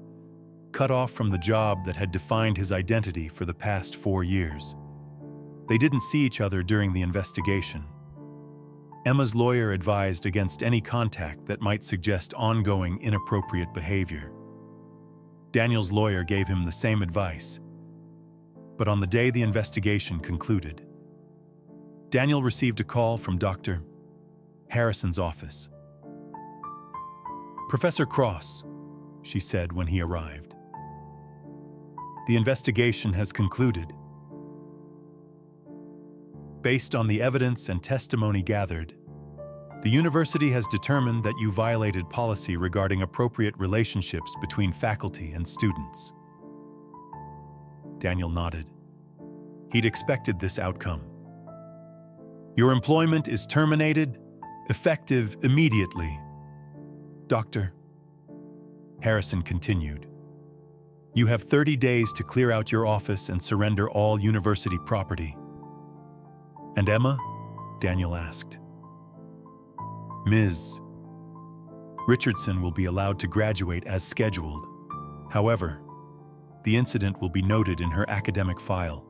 cut off from the job that had defined his identity for the past 4 years. They didn't see each other during the investigation. Emma's lawyer advised against any contact that might suggest ongoing inappropriate behavior. Daniel's lawyer gave him the same advice. But on the day the investigation concluded, Daniel received a call from Dr. Harrison's office. "Professor Cross," she said when he arrived. "The investigation has concluded. Based on the evidence and testimony gathered, the university has determined that you violated policy regarding appropriate relationships between faculty and students." Daniel nodded. He'd expected this outcome. "Your employment is terminated, effective immediately." Dr. Harrison continued. "You have 30 days to clear out your office and surrender all university property." "And Emma?" Daniel asked. "Ms. Richardson will be allowed to graduate as scheduled. However, the incident will be noted in her academic file,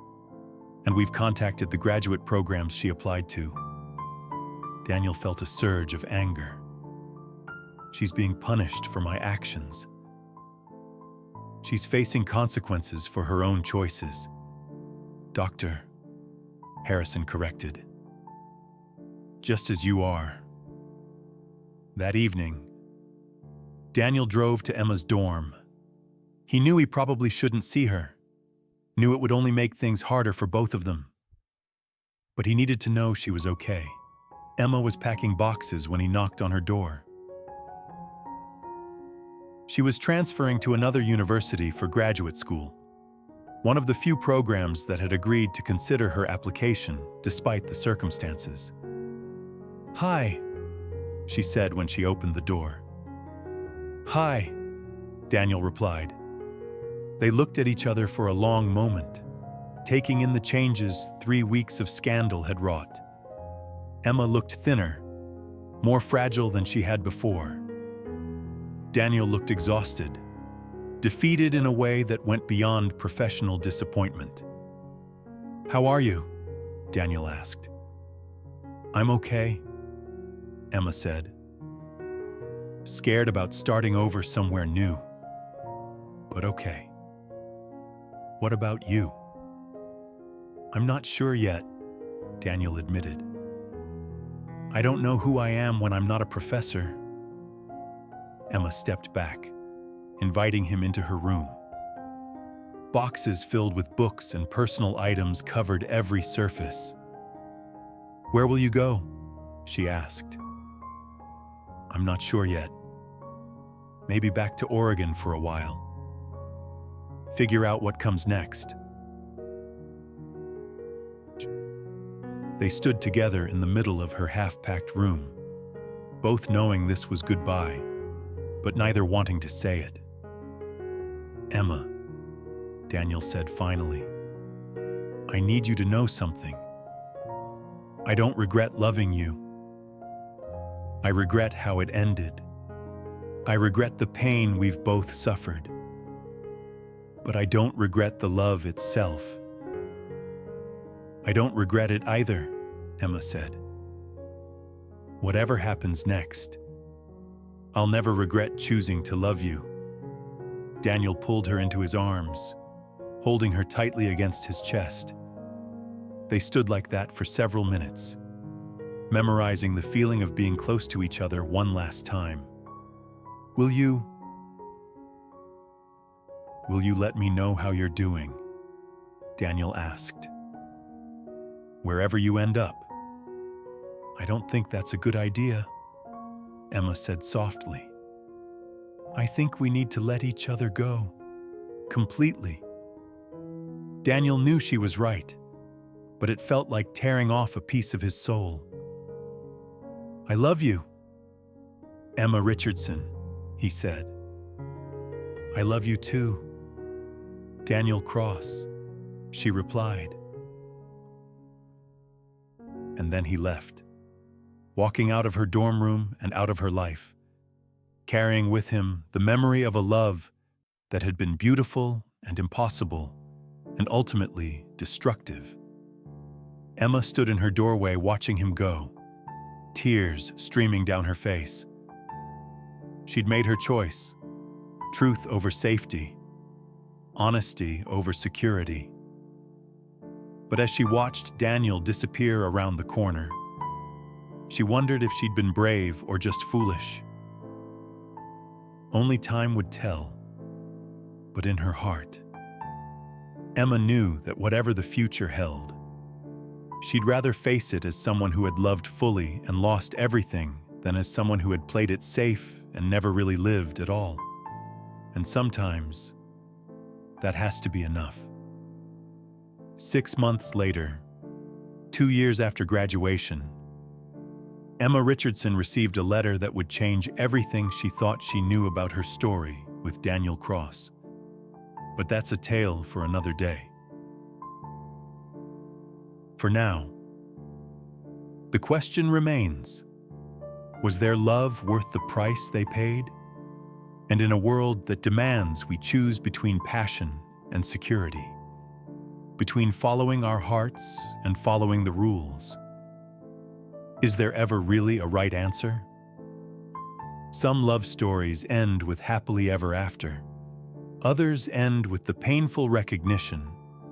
and we've contacted the graduate programs she applied to." Daniel felt a surge of anger. She's being punished for my actions. She's facing consequences for her own choices. Dr. Harrison corrected. "Just as you are." That evening, Daniel drove to Emma's dorm. He knew he probably shouldn't see her, knew it would only make things harder for both of them. But he needed to know she was okay. Emma was packing boxes when he knocked on her door. She was transferring to another university for graduate school, one of the few programs that had agreed to consider her application despite the circumstances. "Hi," she said when she opened the door. "Hi," Daniel replied. They looked at each other for a long moment. taking in the changes 3 weeks of scandal had wrought. Emma looked thinner, more fragile than she had before. Daniel looked exhausted, defeated in a way that went beyond professional disappointment. "How are you?" Daniel asked. "I'm okay," Emma said, scared about starting over somewhere new. "But okay. What about you?" "I'm not sure yet," Daniel admitted. "I don't know who I am when I'm not a professor." Emma stepped back, inviting him into her room. Boxes filled with books and personal items covered every surface. "Where will you go?" she asked. "I'm not sure yet. Maybe back to Oregon for a while. Figure out what comes next." They stood together in the middle of her half-packed room, both knowing this was goodbye, but neither wanting to say it. "Emma," Daniel said finally, "I need you to know something. I don't regret loving you. I regret how it ended. I regret the pain we've both suffered. But I don't regret the love itself." "I don't regret it either," Emma said. "Whatever happens next, I'll never regret choosing to love you." Daniel pulled her into his arms, holding her tightly against his chest. They stood like that for several minutes, memorizing the feeling of being close to each other one last time. Will you let me know how you're doing?" Daniel asked. "Wherever you end up." "I don't think that's a good idea," Emma said softly. "I think we need to let each other go. Completely." Daniel knew she was right, but it felt like tearing off a piece of his soul. "I love you, Emma Richardson," he said. "I love you too, Daniel Cross," she replied. And then he left, walking out of her dorm room and out of her life, carrying with him the memory of a love that had been beautiful and impossible and ultimately destructive. Emma stood in her doorway watching him go, tears streaming down her face. She'd made her choice: truth over safety, honesty over security. But as she watched Daniel disappear around the corner, she wondered if she'd been brave or just foolish. Only time would tell. But in her heart, Emma knew that whatever the future held, she'd rather face it as someone who had loved fully and lost everything than as someone who had played it safe and never really lived at all. And sometimes, that has to be enough. 6 months later, 2 years after graduation, Emma Richardson received a letter that would change everything she thought she knew about her story with Daniel Cross. But that's a tale for another day. For now, the question remains: was their love worth the price they paid? And in a world that demands we choose between passion and security, between following our hearts and following the rules, is there ever really a right answer? Some love stories end with happily ever after. Others end with the painful recognition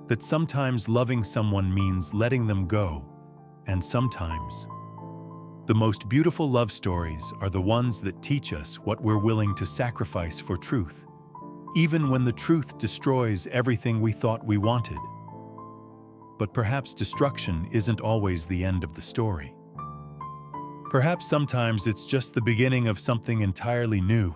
that sometimes loving someone means letting them go, and sometimes the most beautiful love stories are the ones that teach us what we're willing to sacrifice for truth, even when the truth destroys everything we thought we wanted. But perhaps destruction isn't always the end of the story. Perhaps sometimes it's just the beginning of something entirely new.